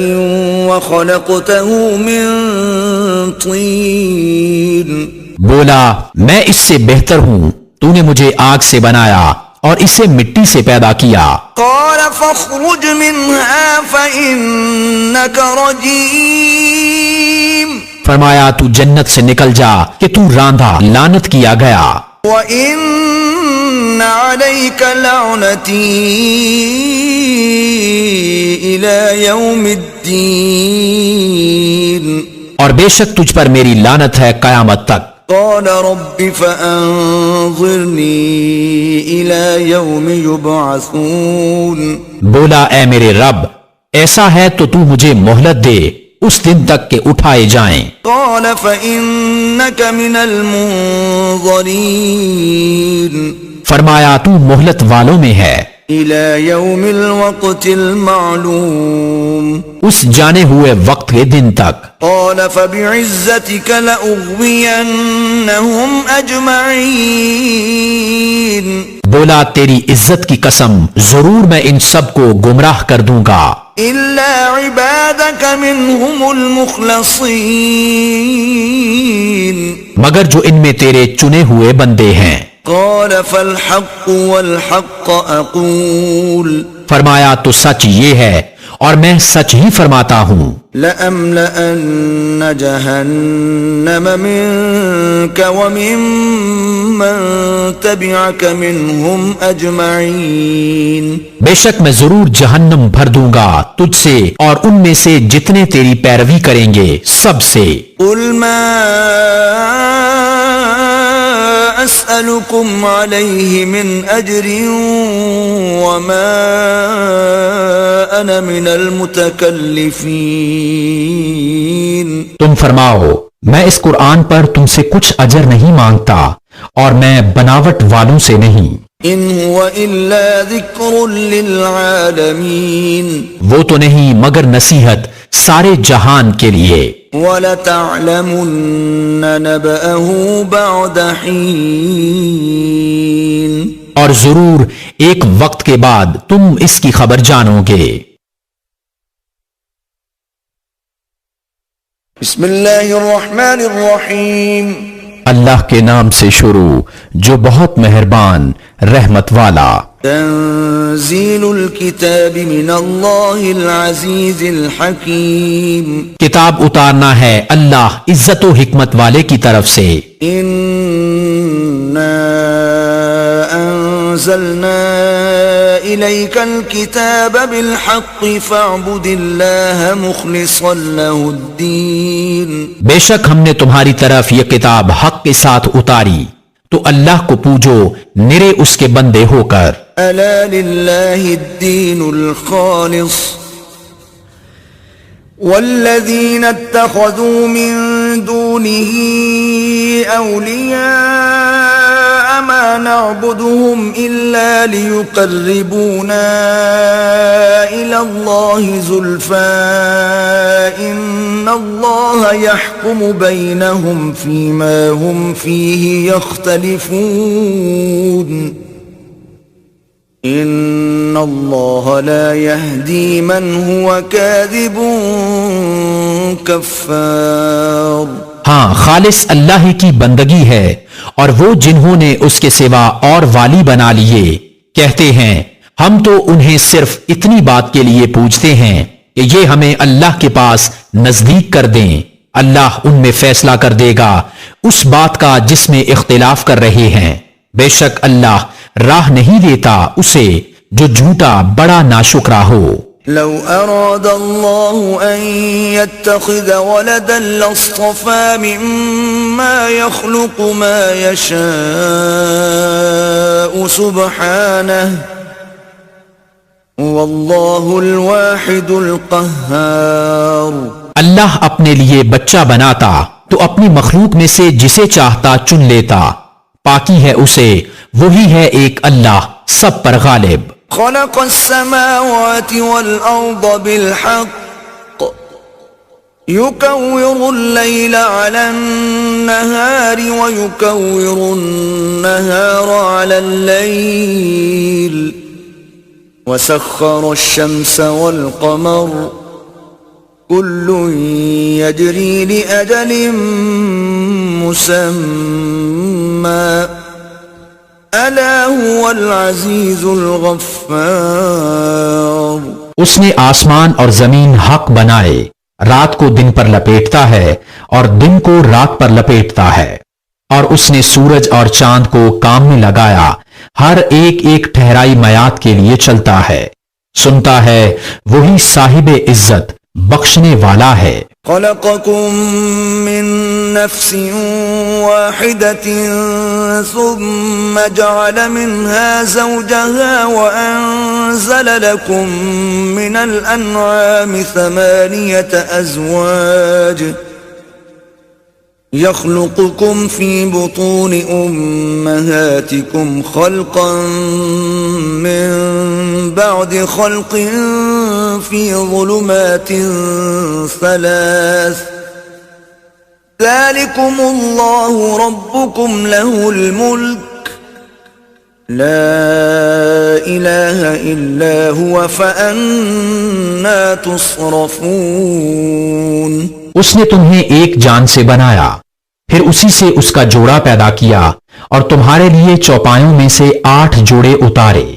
S1: وخلقته من طين.
S2: بولا میں اس سے بہتر ہوں، تو نے مجھے آگ سے بنایا اور اسے مٹی سے پیدا کیا.
S1: قال فاخرج منها فإنك رجيم.
S2: فرمایا تو جنت سے نکل جا کہ تو راندھا لعنت کیا گیا.
S1: وَإِنَّ عَلَيْكَ لَعْنَتِي إِلَى يَوْمِ الدِّينِ.
S2: اور بے شک تجھ پر میری لعنت ہے قیامت تک.
S1: قال رب فأنظرني إلى يوم يبعثون.
S2: بولا اے میرے رب، ایسا ہے تو تو مجھے مہلت دے اس دن تک کہ اٹھائے جائیں.
S1: قال فإنك من المنظرين.
S2: فرمایا تو مہلت والوں میں ہے
S1: إلى يوم الوقت المعلوم.
S2: اس جانے ہوئے وقت کے دن تک.
S1: قال فبعزتك لأغوينهم أجمعين.
S2: بولا تیری عزت کی قسم ضرور میں ان سب کو گمراہ کر دوں گا
S1: إلا عبادك منهم المخلصين.
S2: مگر جو ان میں تیرے چنے ہوئے بندے ہیں.
S1: قال فالحق والحق أقول.
S2: فرمایا تو سچ یہ ہے اور میں سچ ہی فرماتا ہوں.
S1: لأملأن جهنم منك وممن تبعك منهم أجمعين.
S2: بے شک میں ضرور جہنم بھر دوں گا تجھ سے اور ان میں سے جتنے تیری پیروی کریں گے سب سے.
S1: قل ما أسألكم عليه من أجر وما أنا من المتكلفين.
S2: تم فرماؤ میں اس قرآن پر تم سے کچھ اجر نہیں مانگتا اور میں بناوٹ والوں سے نہیں.
S1: إن هو إلا ذكر للعالمين.
S2: وہ تو نہیں مگر نصیحت سارے جہان کے لیے.
S1: وَلَتَعْلَمُنَّ نَبَأَهُ بَعْدَ حِينٍ.
S2: اور ضرور ایک وقت کے بعد تم اس کی خبر جانو گے.
S1: بسم اللہ الرحمن الرحیم.
S2: اللہ کے نام سے شروع جو بہت مہربان رحمت والا.
S1: تنزيل الكتاب من الله العزيز الحكيم
S2: کتاب اتارنا ہے اللہ عزت و حکمت والے کی طرف سے.
S1: إنا أنزلنا إليك الكتاب بالحق فاعبد الله مخلصا له الدين.
S2: بے شک ہم نے تمہاری طرف یہ کتاب حق کے ساتھ اتاری تو اللہ کو پوجو نرے اس کے بندے ہو کر.
S1: ألا لله الدين الخالص والذين اتخذوا من دونه أولياء ما نعبدهم إلا ليقربونا إلى الله زلفى إن الله يحكم بينهم فيما هم فيه يختلفون ان اللہ لا يهدي من هو كاذب کفار.
S2: ہاں، خالص اللہ ہی کی بندگی ہے، اور وہ جنہوں نے اس کے سوا اور والی بنا لیے کہتے ہیں ہم تو انہیں صرف اتنی بات کے لیے پوچھتے ہیں کہ یہ ہمیں اللہ کے پاس نزدیک کر دیں. اللہ ان میں فیصلہ کر دے گا اس بات کا جس میں اختلاف کر رہے ہیں. بے شک اللہ راہ نہیں دیتا اسے جو جھوٹا بڑا ناشکرا ہو.
S1: لو اراد اللہ ان يتخذ ولدا لاصطفى مما يخلق ما يشاء سبحانه واللہ الواحد القہار.
S2: اللہ اپنے لیے بچہ بناتا تو اپنی مخلوق میں سے جسے چاہتا چن لیتا. پاکی ہے اسے، وہی ہے ایک اللہ سب پر غالب.
S1: خلق السماوات والأرض بالحق يكور الليل على النهار ويكور النهار على الليل وسخر الشمس والقمر كل يجري لأجل مسمى الا هو العزیز الغفار.
S2: اس نے آسمان اور زمین حق بنائے، رات کو دن پر لپیٹتا ہے اور دن کو رات پر لپیٹتا ہے، اور اس نے سورج اور چاند کو کام میں لگایا، ہر ایک ایک ٹھہرائی میعاد کے لیے چلتا ہے. سنتا ہے وہی صاحب عزت بخشنے والا ہے.
S1: خلقكم من نفس واحدة ثم جعل منها زوجها وأنزل لكم من الأنعام 8 أزواج يخلقكم في بطون أمهاتكم خلقا من بعد خلق في ظلمات 3 ذلكم الله ربكم له الملك لا إله إلا هو فأنا تصرفون.
S2: اس نے تمہیں ایک جان سے بنایا، پھر اسی سے اس کا جوڑا پیدا کیا اور تمہارے لیے چوپایوں میں سے 8 جوڑے اتارے.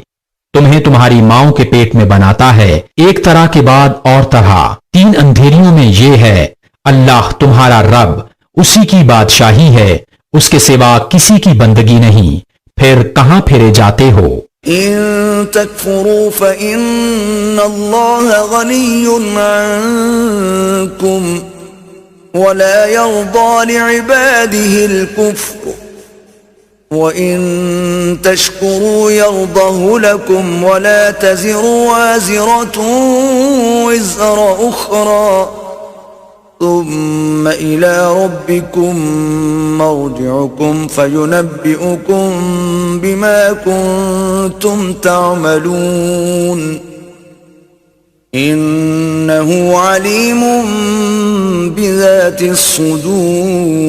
S2: تمہیں تمہاری ماؤں کے پیٹ میں بناتا ہے ایک طرح کے بعد اور طرح. 3 اندھیریوں میں یہ ہے اللہ تمہارا رب، اسی کی بادشاہی ہے، اس کے سوا کسی کی بندگی نہیں. پھر کہاں پھرے جاتے ہو؟
S1: ان تکفروا فإن اللہ غنی عنکم ولا يرضى لعباده الكفر وَإِن تَشْكُرُوا يَرْضَهُ لَكُمْ وَلَا تَزِرُ وَازِرَةٌ وِزْرَ أُخْرَى ثُمَّ إِلَى رَبِّكُمْ مَرْجِعُكُمْ فَيُنَبِّئُكُمْ بِمَا كُنْتُمْ تَعْمَلُونَ إِنَّهُ عَلِيمٌ بِذَاتِ الصُّدُورِ.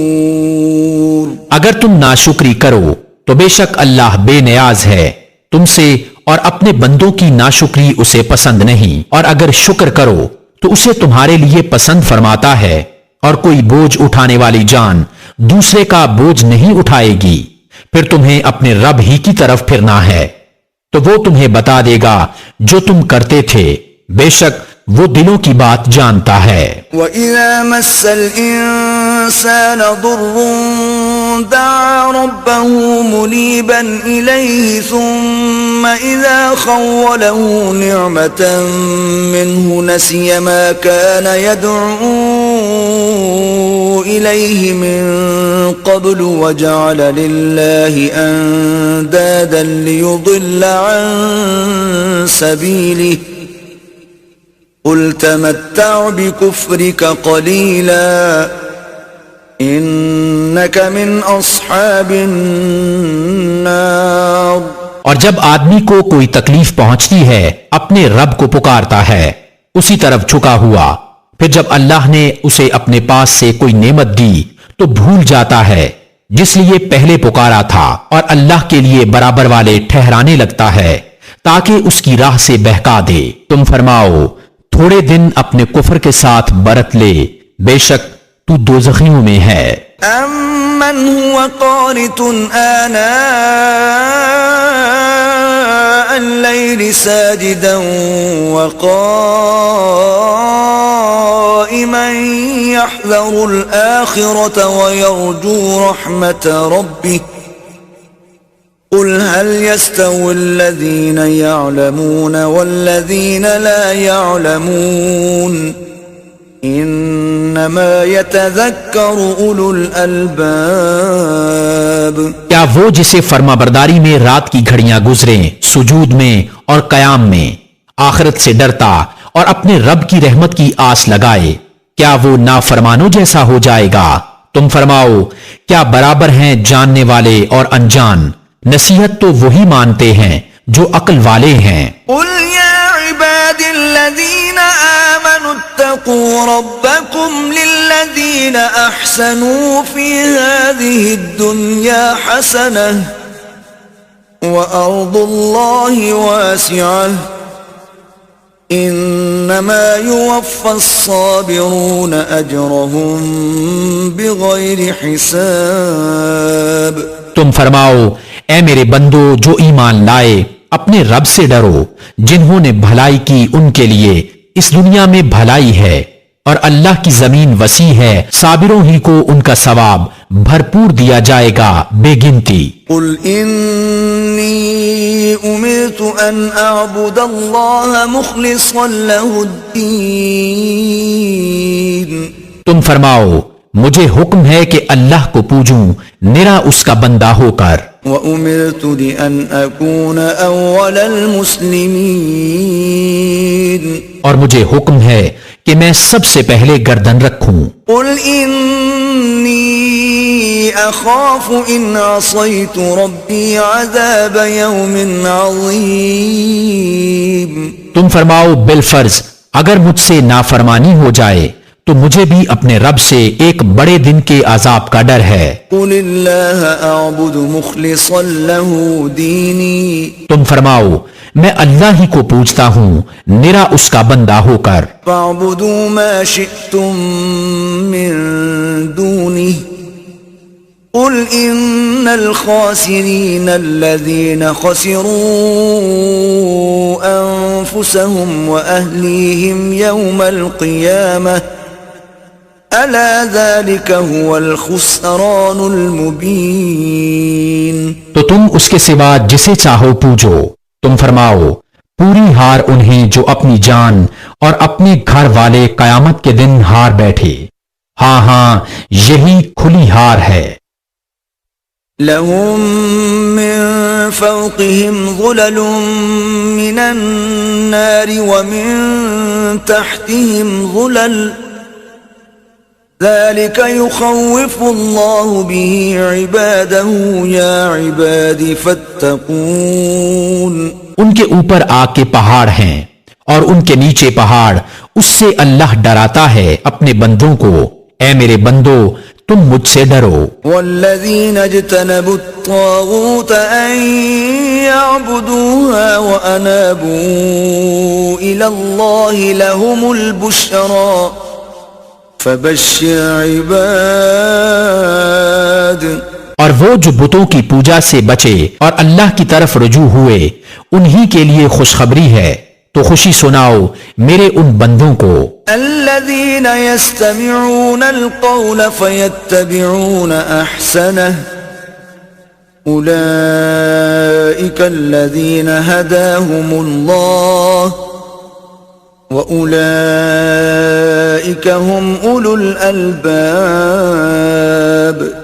S2: اگر تم ناشکری کرو تو بے شک اللہ بے نیاز ہے تم سے، اور اپنے بندوں کی ناشکری اسے پسند نہیں، اور اگر شکر کرو تو اسے تمہارے لیے پسند فرماتا ہے. اور کوئی بوجھ اٹھانے والی جان دوسرے کا بوجھ نہیں اٹھائے گی. پھر تمہیں اپنے رب ہی کی طرف پھرنا ہے. تو وہ تمہیں بتا دے گا جو تم کرتے تھے، بے شک وہ دلوں کی بات جانتا ہے۔
S1: وَإِذَا مَسَّ الْإِنسَانَ ضُرٌّ دَعَا رَبَّهُ مُنِيبًا إِلَيْهِ ثُمَّ إِذَا خَوَّلَهُ نِعْمَةً مِّنْهُ نَسِيَ مَا كَانَ يَدْعُو إِلَيْهِ مِن قَبْلُ وَجَعَلَ لِلَّهِ أَندَادًا لِّيُضِلَّ عَن سَبِيلِهِ قُلْ تَمَتَّعْ بِكُفْرِكَ قَلِيلًا إِنَّكَ مِنْ أَصْحَابِ النَّارِ۔
S2: اور جب آدمی کو کوئی تکلیف پہنچتی ہے اپنے رب کو پکارتا ہے اسی طرف جھکا ہوا، پھر جب اللہ نے اسے اپنے پاس سے کوئی نعمت دی تو بھول جاتا ہے جس لیے پہلے پکارا تھا، اور اللہ کے لیے برابر والے ٹھہرانے لگتا ہے تاکہ اس کی راہ سے بہکا دے۔ تم فرماؤ تھوڑے دن اپنے کفر کے ساتھ برت لے، بے شک تو دوزخیوں میں ہے۔
S1: أَمَّنْ هُوَ قَانِتٌ آنَاءَ اللَّيْلِ سَاجِدًا وَقَائِمًا يَحْذَرُ الْآخِرَةَ وَيَرْجُو رَحْمَةَ رَبِّهِ قُلْ هَلْ يَسْتَوِي الَّذِينَ يَعْلَمُونَ وَالَّذِينَ لَا يَعْلَمُونَ إِنَّمَا يَتَذَكَّرُ أُولُو الْأَلْبَابِ۔
S2: کیا وہ جسے فرما برداری میں رات کی گھڑیاں گزریں، سجود میں اور قیام میں، آخرت سے ڈرتا اور اپنے رب کی رحمت کی آس لگائے، کیا وہ نافرمانوں جیسا ہو جائے گا؟ تم فرماؤ کیا برابر ہیں جاننے والے اور انجان؟ نصیحت تو وہی مانتے ہیں جو عقل والے ہیں۔
S1: قُلْ يَا عِبَادِ الَّذِينَ آمَنُوا اتَّقُوا رَبَّكُمْ لِلَّذِينَ أَحْسَنُوا فِي هَذِهِ الدُّنْيَا حَسَنَةٌ وَأَرْضُ اللَّهِ وَاسِعَةٌ إِنَّمَا يُوَفَّى الصَّابِرُونَ أَجْرَهُمْ بِغَيْرِ حِسَابٍ۔
S2: تم فرماؤ اے میرے بندو جو ایمان لائے اپنے رب سے ڈرو، جنہوں نے بھلائی کی ان کے لیے اس دنیا میں بھلائی ہے، اور اللہ کی زمین وسیع ہے، صابروں ہی کو ان کا ثواب بھرپور دیا جائے گا بے گنتی۔
S1: قُلْ إِنِّي أُمِرْتُ أَنْ أَعْبُدَ اللَّهَ مُخْلِصًا لَهُ الدِّينَ۔
S2: تم فرماؤ مجھے حکم ہے کہ اللہ کو پوجوں نرا اس کا بندہ ہو کر۔
S1: وَأُمِرْتُ لِأَنْ أَكُونَ أَوَّلَ الْمُسْلِمِينَ۔
S2: اور مجھے حکم ہے کہ میں سب سے پہلے گردن رکھوں۔
S1: قُلْ إِنِّي أَخَافُ إِنْ عَصَيْتُ رَبِّي عَذَابَ يَوْمٍ عَظِيمٍ۔
S2: تم فرماؤ بالفرض اگر مجھ سے نافرمانی ہو جائے تو مجھے بھی اپنے رب سے ایک بڑے دن کے عذاب کا ڈر ہے۔
S1: قُلِ اللَّهَ أَعْبُدُ مُخْلِصًا لَهُ دِينِي۔
S2: تم فرماؤ میں اللہ ہی کو پوجتا ہوں نرا اس کا بندہ ہو کر۔
S1: فَاعْبُدُوا مَا شِئْتُم مِّن دُونِهِ قُلْ إِنَّ الْخَاسِرِينَ الَّذِينَ خَسِرُوا أَنفُسَهُمْ وَأَهْلِيهِمْ يَوْمَ الْقِيَامَةِ أَلَا ذَلِكَ هُوَ الْخُسْرَانُ الْمُبِينُ۔
S2: تو تم اس کے سوا جسے چاہو پوجو، تم فرماؤ پوری ہار انہیں جو اپنی جان اور اپنے گھر والے قیامت کے دن ہار بیٹھے، ہاں ہاں یہی کھلی ہار ہے۔
S1: لَهُم مِّن فَوْقِهِمْ ظُلَلٌ مِّنَ النَّارِ وَمِن تَحْتِهِمْ ظُلَلٌ ذَلِكَ يُخَوِّفُ اللَّهُ بِهِ عِبَادَهُ يَا عِبَادِ فَاتَّقُونِ۔
S2: ان کے اوپر آگ کے پہاڑ ہیں اور ان کے نیچے پہاڑ، اس سے اللہ ڈراتا ہے اپنے بندوں کو، اے میرے بندو تم مجھ سے ڈرو۔
S1: وَالَّذِينَ اجْتَنَبُوا الطَّاغُوتَ أَن يَعْبُدُوهَا وَأَنَابُوا إِلَى اللَّهِ لَهُمُ الْبُشْرَى فَبَشِّرْ عِبَادِ۔
S2: اور وہ جو بتوں کی پوجا سے بچے اور اللہ کی طرف رجوع ہوئے انہی کے لیے خوشخبری ہے، تو خوشی سناؤ میرے ان بندوں کو
S1: الذين يستمعون القول فيتبعون احسنه اولئك الذين هداهم الله واولئك هم اولو الالباب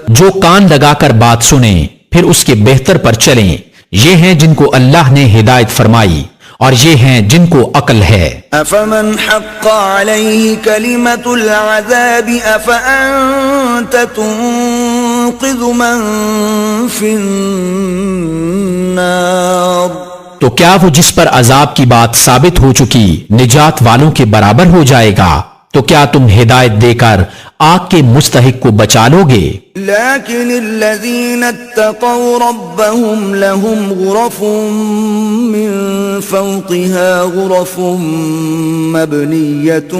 S2: جو کان لگا کر بات سنیں پھر اس کے بہتر پر چلیں، یہ ہیں جن کو اللہ نے ہدایت فرمائی اور یہ ہیں جن کو عقل ہے۔
S1: افمن حق عليه كلمة العذاب افانت تنقذ من في النار
S2: تو کیا وہ جس پر عذاب کی بات ثابت ہو چکی نجات والوں کے برابر ہو جائے گا؟ تو کیا تم ہدایت دے کر آگ کے مستحق کو بچا لو گے؟
S1: لكن الذين اتقوا ربهم لهم غرف من فوقها غرف مبنية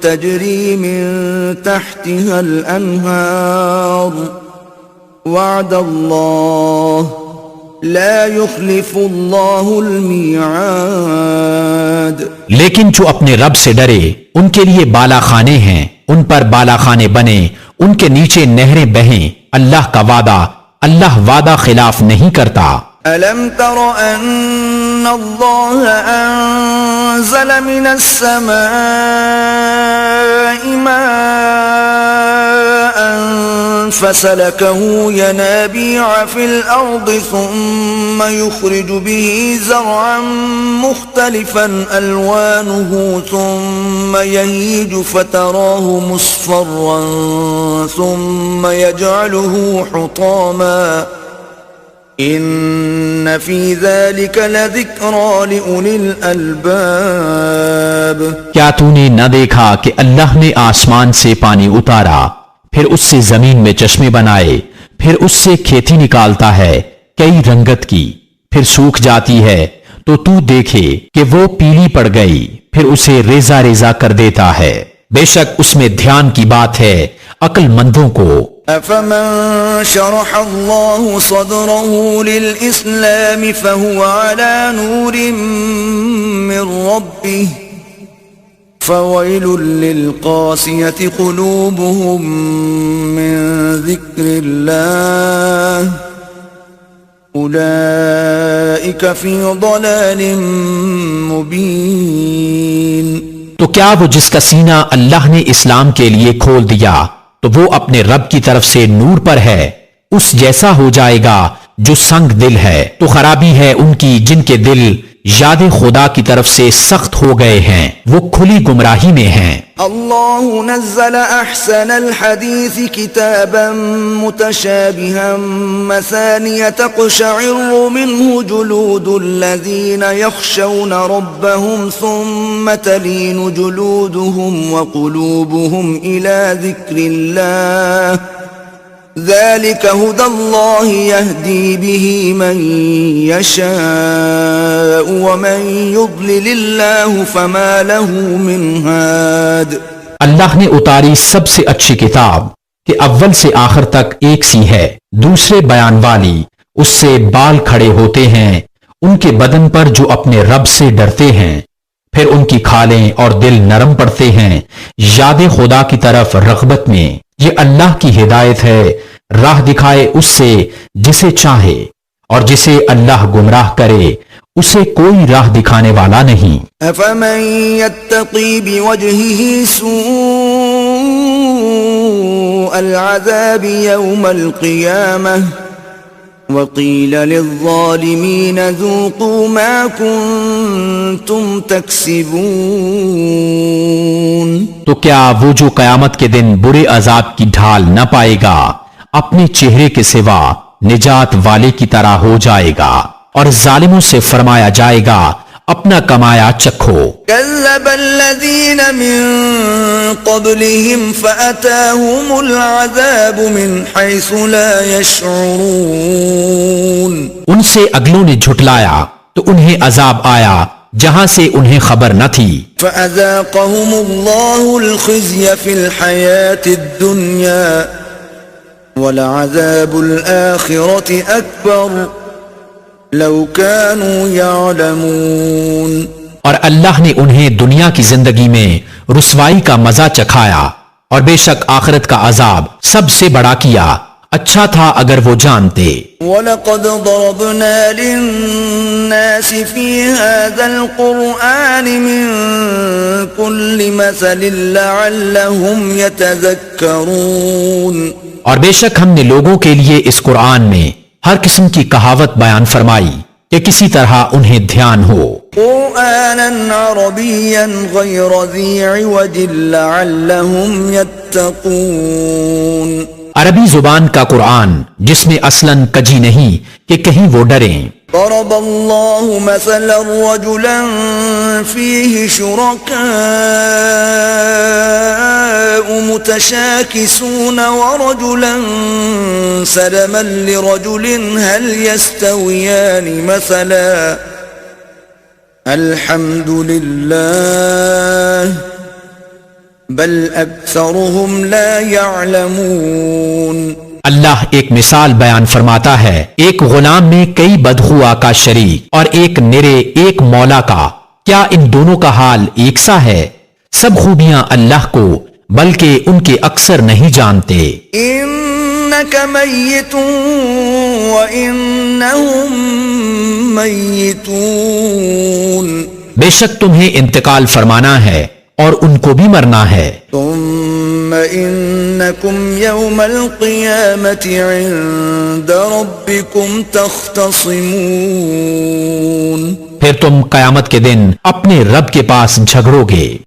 S1: تجري من تحتها الأنهار وعد الله لا يخلف الله الميعاد
S2: لیکن جو اپنے رب سے ڈرے ان کے لیے بالا خانے ہیں، ان پر بالا خانے بنے، ان کے نیچے نہریں بہیں، اللہ کا وعدہ، اللہ وعدہ خلاف نہیں کرتا۔
S1: ألم تر أن الله أنزل من السماء ماء فسلكه ينابيع في الأرض ثم يخرج به زرعا مختلفا ألوانه ثم يهيج فتراه مصفرا ثم يجعله حطاما ان فی ذلک لذکرى لأولی الالباب
S2: کیا تو نے نہ دیکھا کہ اللہ نے آسمان سے پانی اتارا، پھر اس سے زمین میں چشمے بنائے، پھر اس سے کھیتی نکالتا ہے کئی رنگت کی، پھر سوکھ جاتی ہے تو تو دیکھے کہ وہ پیلی پڑ گئی، پھر اسے ریزہ ریزہ کر دیتا ہے، بے شک اس میں دھیان کی بات ہے عقل مندوں کو۔
S1: افمن شرح الله صدره للإسلام فهو على نور من ربه فويل للقاسية قلوبهم من ذكر الله أولئك في ضلال مبين
S2: تو کیا وہ جس کا سینہ اللہ نے اسلام کے لیے کھول دیا تو وہ اپنے رب کی طرف سے نور پر ہے، اس جیسا ہو جائے گا جو سنگ دل ہے، تو خرابی ہے ان کی جن کے دل یاد خدا کی طرف سے سخت ہو گئے ہیں، وہ کھلی گمراہی میں ہیں۔
S1: اللہ نزل احسن الحدیث کتابا متشابہا مثانیہ تقشعر منہ جلود الذین یخشون ربهم ثم تلین جلودهم وقلوبهم الى ذکر اللہ ذلك هدى الله يهدي به من يشاء ومن يضلل الله فما له من هاد
S2: اللہ نے اتاری سب سے اچھی کتاب کہ اول سے آخر تک ایک سی ہے، دوسرے بیان والی، اس سے بال کھڑے ہوتے ہیں ان کے بدن پر جو اپنے رب سے ڈرتے ہیں، پھر ان کی کھالیں اور دل نرم پڑتے ہیں یاد خدا کی طرف رغبت میں۔ یہ اللہ کی ہدایت ہے، راہ دکھائے اس سے جسے چاہے، اور جسے اللہ گمراہ کرے اسے کوئی راہ دکھانے والا نہیں۔
S1: افمن یتقی بوجہہ سوء العذاب یوم القیامہ وقیل للظالمین ذوقوا ما کنتم تکسبون
S2: تو کیا وہ جو قیامت کے دن برے عذاب کی ڈھال نہ پائے گا اپنے چہرے کے سوا نجات والے کی طرح ہو جائے گا، اور ظالموں سے فرمایا جائے گا اپنا کمایا چکھو۔
S1: كذب الذين من قبلهم فأتاهم العذاب من حيث لا يشعرون
S2: ان سے اگلوں نے جھٹلایا تو انہیں عذاب آیا جہاں سے انہیں خبر نہ تھی۔
S1: فأذاقهم الله الخزي في الحياة الدنيا وَلَعَذَابُ الْآخِرَةِ أَكْبَرُ لَوْ كَانُوا يَعْلَمُونَ.
S2: اور اللہ نے انہیں دنیا کی زندگی میں رسوائی کا مزہ چکھایا اور بے شک آخرت کا عذاب سب سے بڑا کیا. اچھا تھا اگر وہ جانتے.
S1: وَلَقَدْ ضَرَبْنَا لِلنَّاسِ فِي هَذَا الْقُرْآنِ مِنْ كُلِّ مَثَلٍ لَعَلَّهُمْ يَتَذَكَّرُونَ.
S2: اور بے شک ہم نے لوگوں کے لیے اس قرآن میں ہر قسم کی کہاوت بیان فرمائی کہ کسی طرح انہیں دھیان ہو.
S1: قرآناً عربیاً غیر ذی عوج لعلہم یتقون.
S2: عربی زبان کا قرآن جس میں اصلاً کجی نہیں کہ کہیں وہ ڈریں.
S1: ضرب اللہ مثلا رجلا فیہ شرکاء متشاکسون ورجلا سلما لرجل هل يستویان مثلا الحمد للہ بل اکثرهم لا يعلمون.
S2: اللہ ایک مثال بیان فرماتا ہے. ایک غلام میں کئی بدخواہ کا شریک اور ایک نرے ایک مولا کا، کیا ان دونوں کا حال ایک سا ہے؟ سب خوبیاں اللہ کو بلکہ ان کے اکثر نہیں جانتے.
S1: انک میت وانہم میتون.
S2: بے شک تمہیں انتقال فرمانا ہے اور ان کو بھی مرنا ہے.
S1: ثم انکم یوم القیامت عند ربکم تختصمون.
S2: پھر تم قیامت کے دن اپنے رب کے پاس جھگڑو گے.